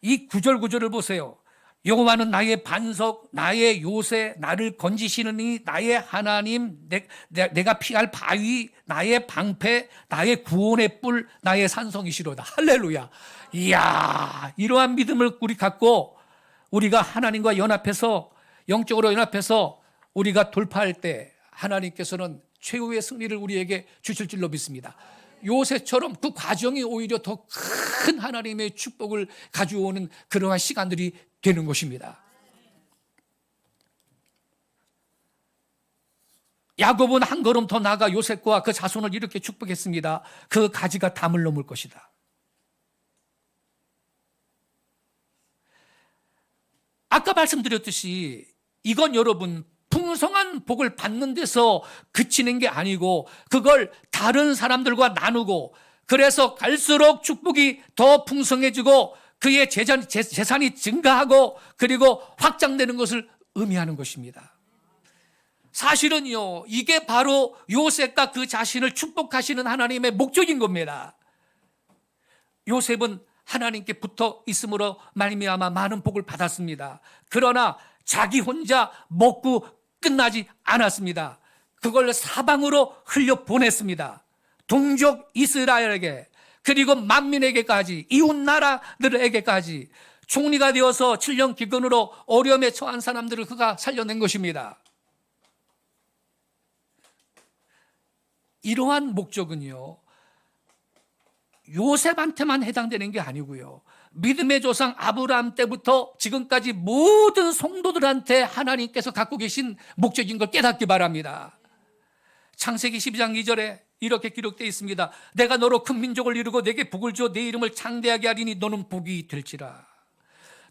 이 구절을 보세요. 여호와는 나의 반석, 나의 요새, 나를 건지시느니 나의 하나님, 내가 피할 바위, 나의 방패, 나의 구원의 뿔, 나의 산성이시로다. 할렐루야. 이야, 이러한 믿음을 우리 갖고 우리가 하나님과 연합해서, 영적으로 연합해서 우리가 돌파할 때 하나님께서는 최후의 승리를 우리에게 주실 줄로 믿습니다. 요새처럼 그 과정이 오히려 더 큰 하나님의 축복을 가져오는 그러한 시간들이 되는 것입니다. 야곱은 한 걸음 더 나아가 요셉과 그 자손을 이렇게 축복했습니다. 그 가지가 담을 넘을 것이다. 아까 말씀드렸듯이 이건 여러분 풍성한 복을 받는 데서 그치는 게 아니고 그걸 다른 사람들과 나누고 그래서 갈수록 축복이 더 풍성해지고 그의 재산이 증가하고 그리고 확장되는 것을 의미하는 것입니다. 사실은요, 이게 바로 요셉과 그 자신을 축복하시는 하나님의 목적인 겁니다. 요셉은 하나님께 붙어 있음으로 말미암아 많은 복을 받았습니다. 그러나 자기 혼자 먹고 끝나지 않았습니다. 그걸 사방으로 흘려보냈습니다. 동족 이스라엘에게, 그리고 만민에게까지, 이웃 나라들에게까지 총리가 되어서 7년 기근으로 어려움에 처한 사람들을 그가 살려낸 것입니다. 이러한 목적은요, 요셉한테만 해당되는 게 아니고요, 믿음의 조상 아브라함 때부터 지금까지 모든 성도들한테 하나님께서 갖고 계신 목적인 걸 깨닫기 바랍니다. 창세기 12장 2절에 이렇게 기록되어 있습니다. 내가 너로 큰 민족을 이루고 내게 복을 주어 내 이름을 창대하게 하리니 너는 복이 될지라.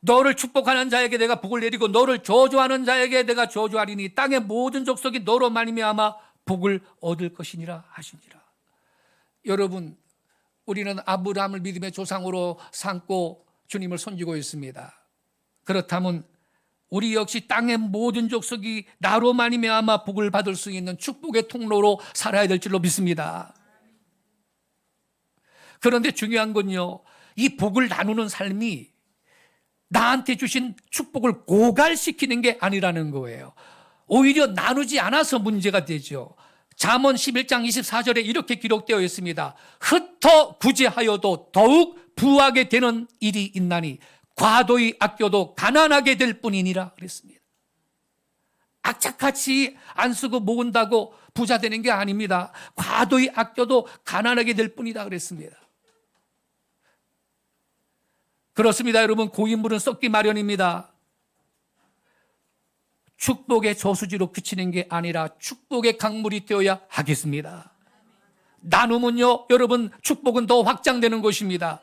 너를 축복하는 자에게 내가 복을 내리고 너를 저주하는 자에게 내가 저주하리니 땅의 모든 족속이 너로 말미암아 복을 얻을 것이니라 하시니라. 여러분, 우리는 아브라함을 믿음의 조상으로 삼고 주님을 섬기고 있습니다. 그렇다면 우리 역시 땅의 모든 족속이 나로 말미암아 복을 받을 수 있는 축복의 통로로 살아야 될 줄로 믿습니다. 그런데 중요한 건요, 이 복을 나누는 삶이 나한테 주신 축복을 고갈시키는 게 아니라는 거예요. 오히려 나누지 않아서 문제가 되죠. 잠언 11장 24절에 이렇게 기록되어 있습니다. 흩어 구제하여도 더욱 부하게 되는 일이 있나니 과도히 아껴도 가난하게 될 뿐이니라 그랬습니다. 악착같이 안 쓰고 모은다고 부자 되는 게 아닙니다. 과도히 아껴도 가난하게 될 뿐이다 그랬습니다. 그렇습니다. 여러분, 고인물은 썩기 마련입니다. 축복의 저수지로 그치는 게 아니라 축복의 강물이 되어야 하겠습니다. 나누면요, 여러분, 축복은 더 확장되는 것입니다.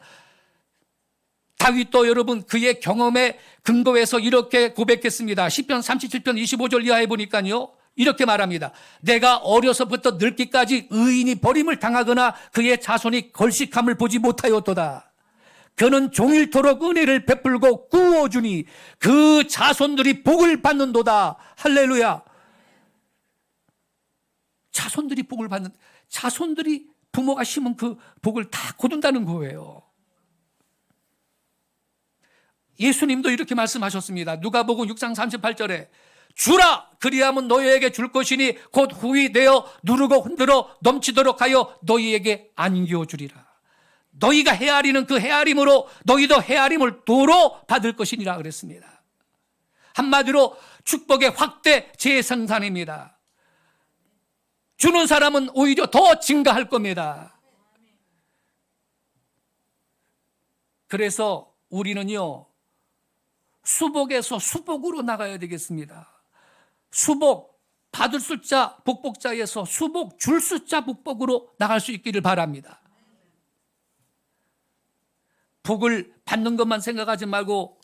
다윗도 여러분 그의 경험에 근거해서 이렇게 고백했습니다. 시편 37편 25절 이하에 보니까요, 이렇게 말합니다. 내가 어려서부터 늙기까지 의인이 버림을 당하거나 그의 자손이 걸식함을 보지 못하였도다. 그는 종일토록 은혜를 베풀고 구워주니 그 자손들이 복을 받는도다. 할렐루야. 자손들이 복을 받는, 자손들이 부모가 심은 그 복을 다 거둔다는 거예요. 예수님도 이렇게 말씀하셨습니다. 누가복음 6장 38절에 주라 그리하면 너희에게 줄 것이니 곧 후히 내어 누르고 흔들어 넘치도록 하여 너희에게 안겨주리라. 너희가 헤아리는 그 헤아림으로 너희도 헤아림을 도로 받을 것이니라 그랬습니다. 한마디로 축복의 확대 재생산입니다. 주는 사람은 오히려 더 증가할 겁니다. 그래서 우리는요, 수복에서 수복으로 나가야 되겠습니다. 수복, 받을 숫자 복복자에서 수복 줄 숫자 복복으로 나갈 수 있기를 바랍니다. 복을 받는 것만 생각하지 말고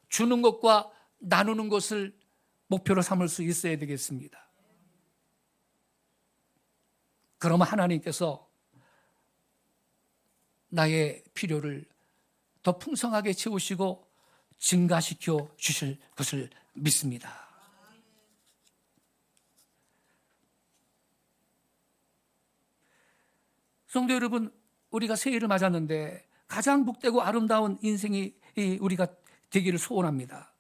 주는 것과 나누는 것을 목표로 삼을 수 있어야 되겠습니다. 그러면 하나님께서 나의 필요를 더 풍성하게 채우시고 증가시켜 주실 것을 믿습니다. 성도 여러분, 우리가 새해를 맞았는데 가장 복되고 아름다운 인생이 우리가 되기를 소원합니다.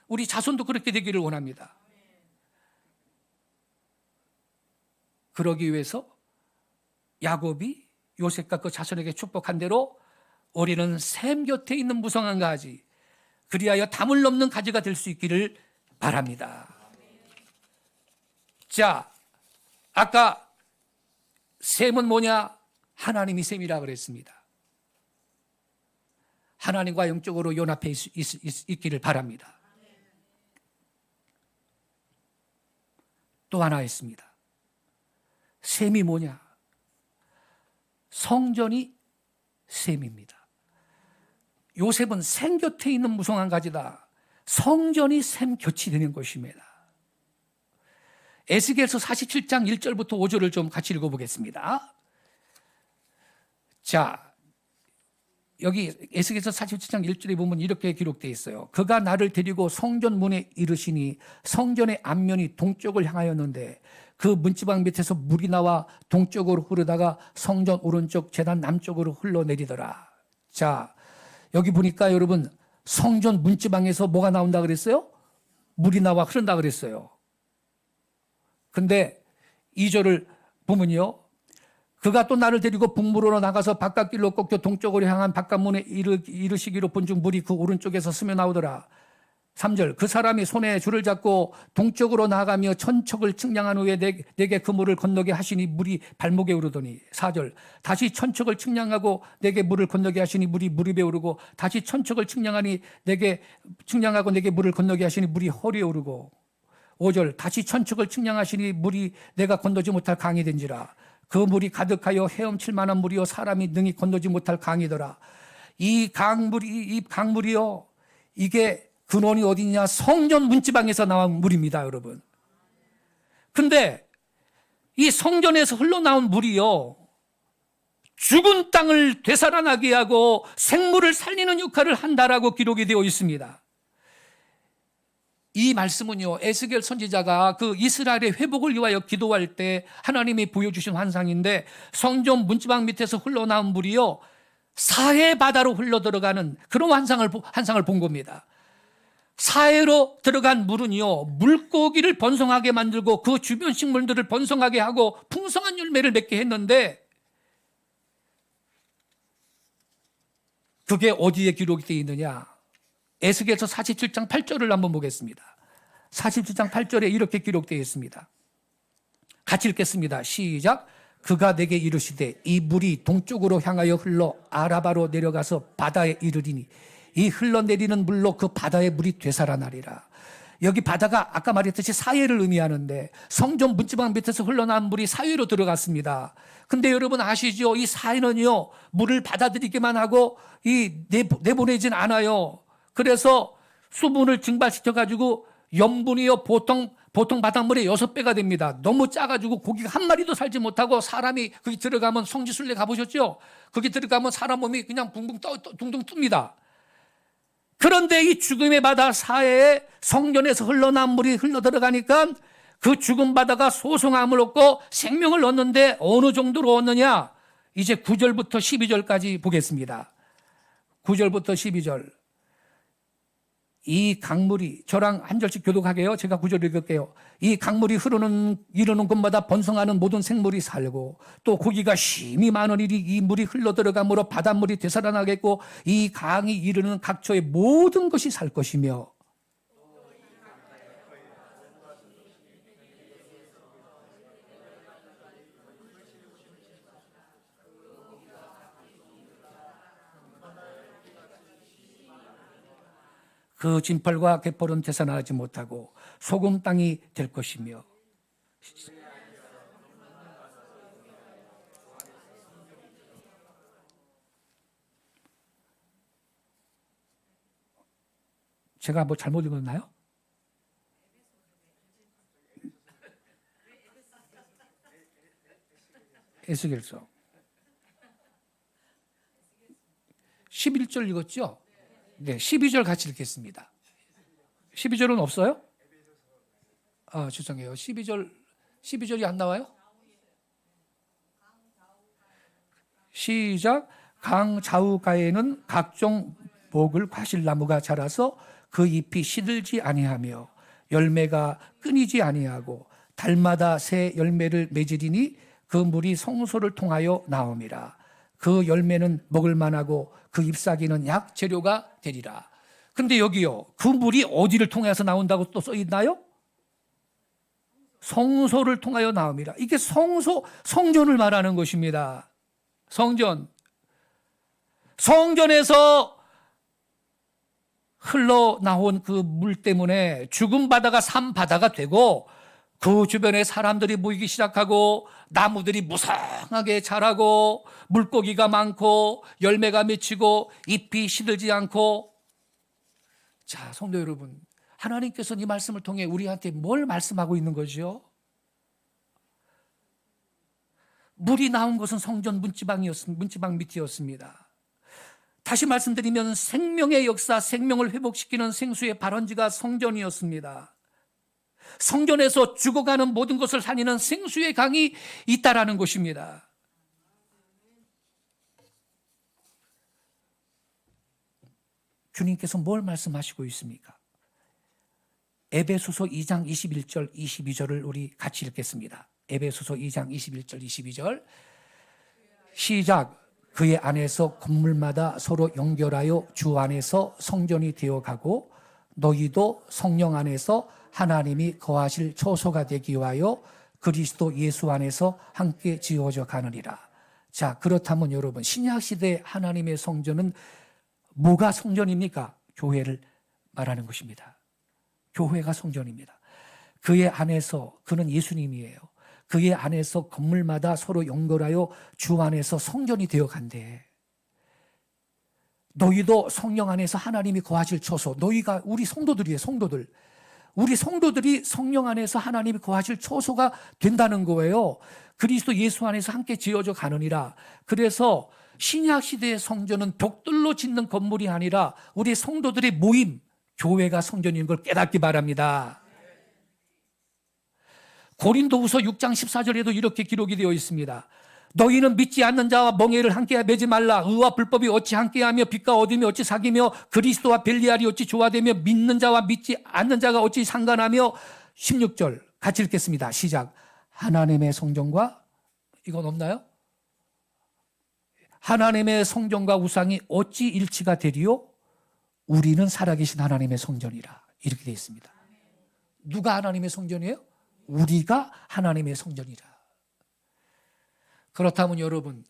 우리 자손도 그렇게 되기를 원합니다. 그러기 위해서 야곱이 요셉과 그 자손에게 축복한 대로 우리는 샘 곁에 있는 무성한 가지, 그리하여 담을 넘는 가지가 될 수 있기를 바랍니다. 자, 아까 샘은 뭐냐? 하나님이 샘이라 그랬습니다. 하나님과 영적으로 연합해 있기를 바랍니다. 또 하나 있습니다. 샘이 뭐냐? 성전이 샘입니다. 요셉은 샘 곁에 있는 무성한 가지다. 성전이 샘 곁이 되는 것입니다. 에스겔서 47장 1절부터 5절을 좀 같이 읽어보겠습니다. 자, 여기 에스겔서 47장 1절에 보면 이렇게 기록되어 있어요. 그가 나를 데리고 성전 문에 이르시니 성전의 앞면이 동쪽을 향하였는데 그 문지방 밑에서 물이 나와 동쪽으로 흐르다가 성전 오른쪽 제단 남쪽으로 흘러내리더라. 자, 여기 보니까 여러분 성전 문지방에서 뭐가 나온다 그랬어요? 물이 나와 흐른다 그랬어요. 근데 2절을 보면요. 그가 또 나를 데리고 북문으로 나가서 바깥길로 꺾여 동쪽으로 향한 바깥문에 이르시기로 본즉 물이 그 오른쪽에서 스며 나오더라. 3절 그 사람이 손에 줄을 잡고 동쪽으로 나아가며 천척을 측량한 후에 내게 그 물을 건너게 하시니 물이 발목에 오르더니 4절 다시 천척을 측량하고 내게 물을 건너게 하시니 물이 무릎에 오르고 다시 천척을 측량하고 내게 물을 건너게 하시니 물이 허리에 오르고 5절 다시 천척을 측량하시니 물이 내가 건너지 못할 강이 된지라. 그 물이 가득하여 헤엄칠 만한 물이요 사람이 능히 건너지 못할 강이더라. 이 강물이요 이게 근원이 어디냐? 성전 문지방에서 나온 물입니다, 여러분. 근데 이 성전에서 흘러나온 물이요 죽은 땅을 되살아나게 하고 생물을 살리는 역할을 한다라고 기록이 되어 있습니다. 이 말씀은요, 에스겔 선지자가 그 이스라엘의 회복을 위하여 기도할 때 하나님이 보여주신 환상인데 성전 문지방 밑에서 흘러나온 물이요, 사해 바다로 흘러들어가는 그런 환상을 본 겁니다. 사해로 들어간 물은요, 물고기를 번성하게 만들고 그 주변 식물들을 번성하게 하고 풍성한 열매를 맺게 했는데 그게 어디에 기록이 되어 있느냐? 에스겔서 47장 8절을 한번 보겠습니다. 47장 8절에 이렇게 기록되어 있습니다. 같이 읽겠습니다. 시작. 그가 내게 이르시되 이 물이 동쪽으로 향하여 흘러 아라바로 내려가서 바다에 이르리니 이 흘러내리는 물로 그 바다의 물이 되살아나리라. 여기 바다가 아까 말했듯이 사해를 의미하는데 성전 문지방 밑에서 흘러난 물이 사해로 들어갔습니다. 근데 여러분 아시죠? 이 사해는요 물을 받아들이기만 하고 내보내진 않아요. 그래서 수분을 증발시켜가지고 염분이요 보통 바닷물의 6배가 됩니다. 너무 짜가지고 고기가 한 마리도 살지 못하고 사람이 거기 들어가면 성지순례 가보셨죠? 거기 들어가면 사람 몸이 그냥 둥둥 뜹니다. 그런데 이 죽음의 바다 사해에 성전에서 흘러난 물이 흘러들어가니까 그 죽은 바다가 소성함을 얻고 생명을 얻는데 어느 정도로 얻느냐? 이제 9절부터 12절까지 보겠습니다. 9절부터 12절. 이 강물이, 저랑 한 절씩 교독하게요. 제가 9절 읽을게요. 이 강물이 이르는 곳마다 번성하는 모든 생물이 살고 또 고기가 심히 많은 일이 이 물이 흘러들어가므로 바닷물이 되살아나겠고 이 강이 이르는 각처의 모든 것이 살 것이며 그 진펄과 갯벌은 되살아나지 못하고 소금 땅이 될 것이며 제가 뭐 잘못 읽었나요? 에스겔서 11절 읽었죠? 네, 12절 같이 읽겠습니다. 12절은 없어요? 아, 죄송해요. 12절이 안 나와요? 시작. 강 좌우가에는 각종 목을 과실나무가 자라서 그 잎이 시들지 아니하며 열매가 끊이지 아니하고 달마다 새 열매를 맺으리니 그 물이 성소를 통하여 나옴이라. 그 열매는 먹을 만하고 그 잎사귀는 약 재료가 되리라. 근데 여기요, 그 물이 어디를 통해서 나온다고 또 써 있나요? 성소를 통하여 나옵니다. 이게 성전을 말하는 것입니다. 성전에서 흘러나온 그 물 때문에 죽은 바다가 산 바다가 되고 그 주변에 사람들이 모이기 시작하고 나무들이 무성하게 자라고 물고기가 많고 열매가 맺히고 잎이 시들지 않고. 자, 성도 여러분, 하나님께서는 이 말씀을 통해 우리한테 뭘 말씀하고 있는 거죠? 물이 나온 것은 성전 문지방 밑이었습니다. 다시 말씀드리면 생명의 역사, 생명을 회복시키는 생수의 발원지가 성전이었습니다. 성전에서 죽어가는 모든 것을 살리는 생수의 강이 있다라는 것입니다. 주님께서 뭘 말씀하시고 있습니까? 에베소서 2장 21절 22절을 우리 같이 읽겠습니다. 에베소서 2장 21절 22절 시작. 그의 안에서 건물마다 서로 연결하여 주 안에서 성전이 되어가고 너희도 성령 안에서 하나님이 거하실 처소가 되기 위하여 그리스도 예수 안에서 함께 지어져 가느니라. 자, 그렇다면 여러분, 신약시대 하나님의 성전은 뭐가 성전입니까? 교회를 말하는 것입니다. 교회가 성전입니다. 그의 안에서, 그는 예수님이에요. 그의 안에서 건물마다 서로 연결하여 주 안에서 성전이 되어 간대. 너희도 성령 안에서 하나님이 거하실 처소, 너희가 우리 성도들이에요. 성도들. 우리 성도들이 성령 안에서 하나님이 거하실 처소가 된다는 거예요. 그리스도 예수 안에서 함께 지어져 가느니라. 그래서 신약 시대의 성전은 벽돌로 짓는 건물이 아니라 우리 성도들의 모임, 교회가 성전인 걸 깨닫기 바랍니다. 고린도후서 6장 14절에도 이렇게 기록이 되어 있습니다. 너희는 믿지 않는 자와 멍에를 함께 매지 말라. 의와 불법이 어찌 함께하며 빛과 어둠이 어찌 사귀며 그리스도와 벨리알이 어찌 조화되며 믿는 자와 믿지 않는 자가 어찌 상관하며. 16절 같이 읽겠습니다. 시작. 하나님의 성전과, 이건 없나요? 하나님의 성전과 우상이 어찌 일치가 되리요? 우리는 살아계신 하나님의 성전이라. 이렇게 되어 있습니다. 누가 하나님의 성전이에요? 우리가 하나님의 성전이라. 그렇다면 여러분,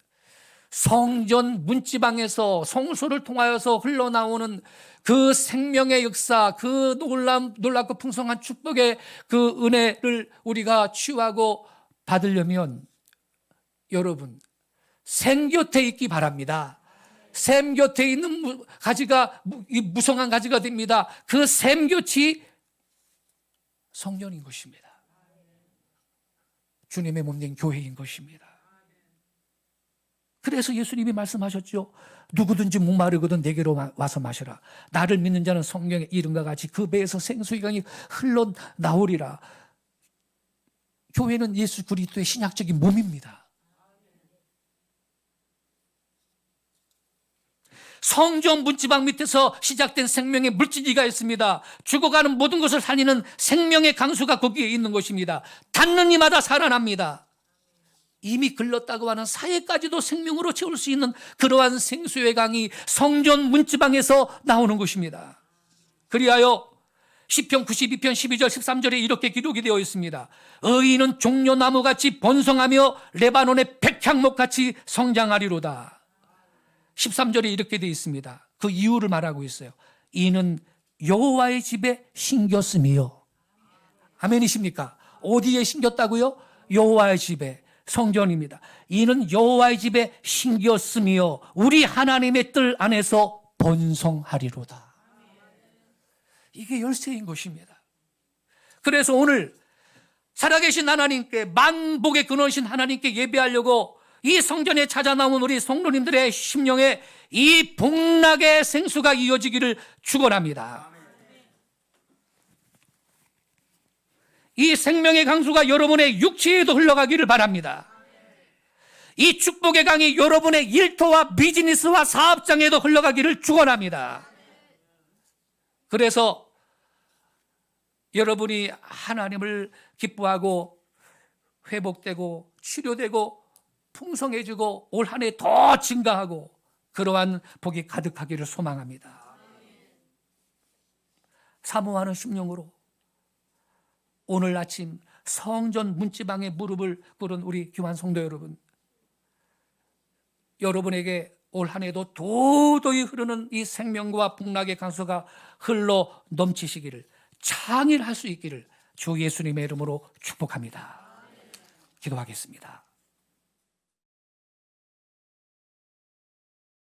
성전 문지방에서 성소를 통하여서 흘러나오는 그 생명의 역사, 그 놀랍고 풍성한 축복의 그 은혜를 우리가 취하고 받으려면 여러분, 샘 곁에 있기 바랍니다. 샘 곁에 있는 가지가 무성한 가지가 됩니다. 그 샘 곁이 성전인 것입니다. 주님의 몸된 교회인 것입니다. 그래서 예수님이 말씀하셨죠. 누구든지 목마르거든 내게로 와서 마셔라. 나를 믿는 자는 성경의 이름과 같이 그 배에서 생수의 강이 흘러나오리라. 교회는 예수 그리스도의 신약적인 몸입니다. 성전 문지방 밑에서 시작된 생명의 물질이가 있습니다. 죽어가는 모든 것을 살리는 생명의 강수가 거기에 있는 것입니다. 닿는 이마다 살아납니다. 이미 글렀다고 하는 사회까지도 생명으로 채울 수 있는 그러한 생수의 강이 성전 문지방에서 나오는 것입니다. 그리하여 시편 92편 12절 13절에 이렇게 기록이 되어 있습니다. 의인은 종려나무같이 번성하며 레바논의 백향목같이 성장하리로다. 13절에 이렇게 되어 있습니다. 그 이유를 말하고 있어요. 이는 여호와의 집에 심겼으며. 아멘이십니까? 어디에 심겼다고요? 여호와의 집에. 성전입니다. 이는 여호와의 집에 심겼으며 우리 하나님의 뜰 안에서 번성하리로다. 이게 열쇠인 것입니다. 그래서 오늘 살아계신 하나님께, 만복의 근원이신 하나님께 예배하려고 이 성전에 찾아 나온 우리 성도님들의 심령에 이 복락의 생수가 이어지기를 축원합니다. 이 생명의 강수가 여러분의 육체에도 흘러가기를 바랍니다. 이 축복의 강이 여러분의 일터와 비즈니스와 사업장에도 흘러가기를 축원합니다. 그래서 여러분이 하나님을 기뻐하고 회복되고 치료되고 풍성해지고 올 한 해 더 증가하고 그러한 복이 가득하기를 소망합니다. 사모하는 심령으로 오늘 아침 성전 문지방에 무릎을 꿇은 우리 귀한 성도 여러분, 여러분에게 올 한 해도 도도히 흐르는 이 생명과 복락의 강수가 흘러 넘치시기를, 창일할 수 있기를 주 예수님의 이름으로 축복합니다. 기도하겠습니다.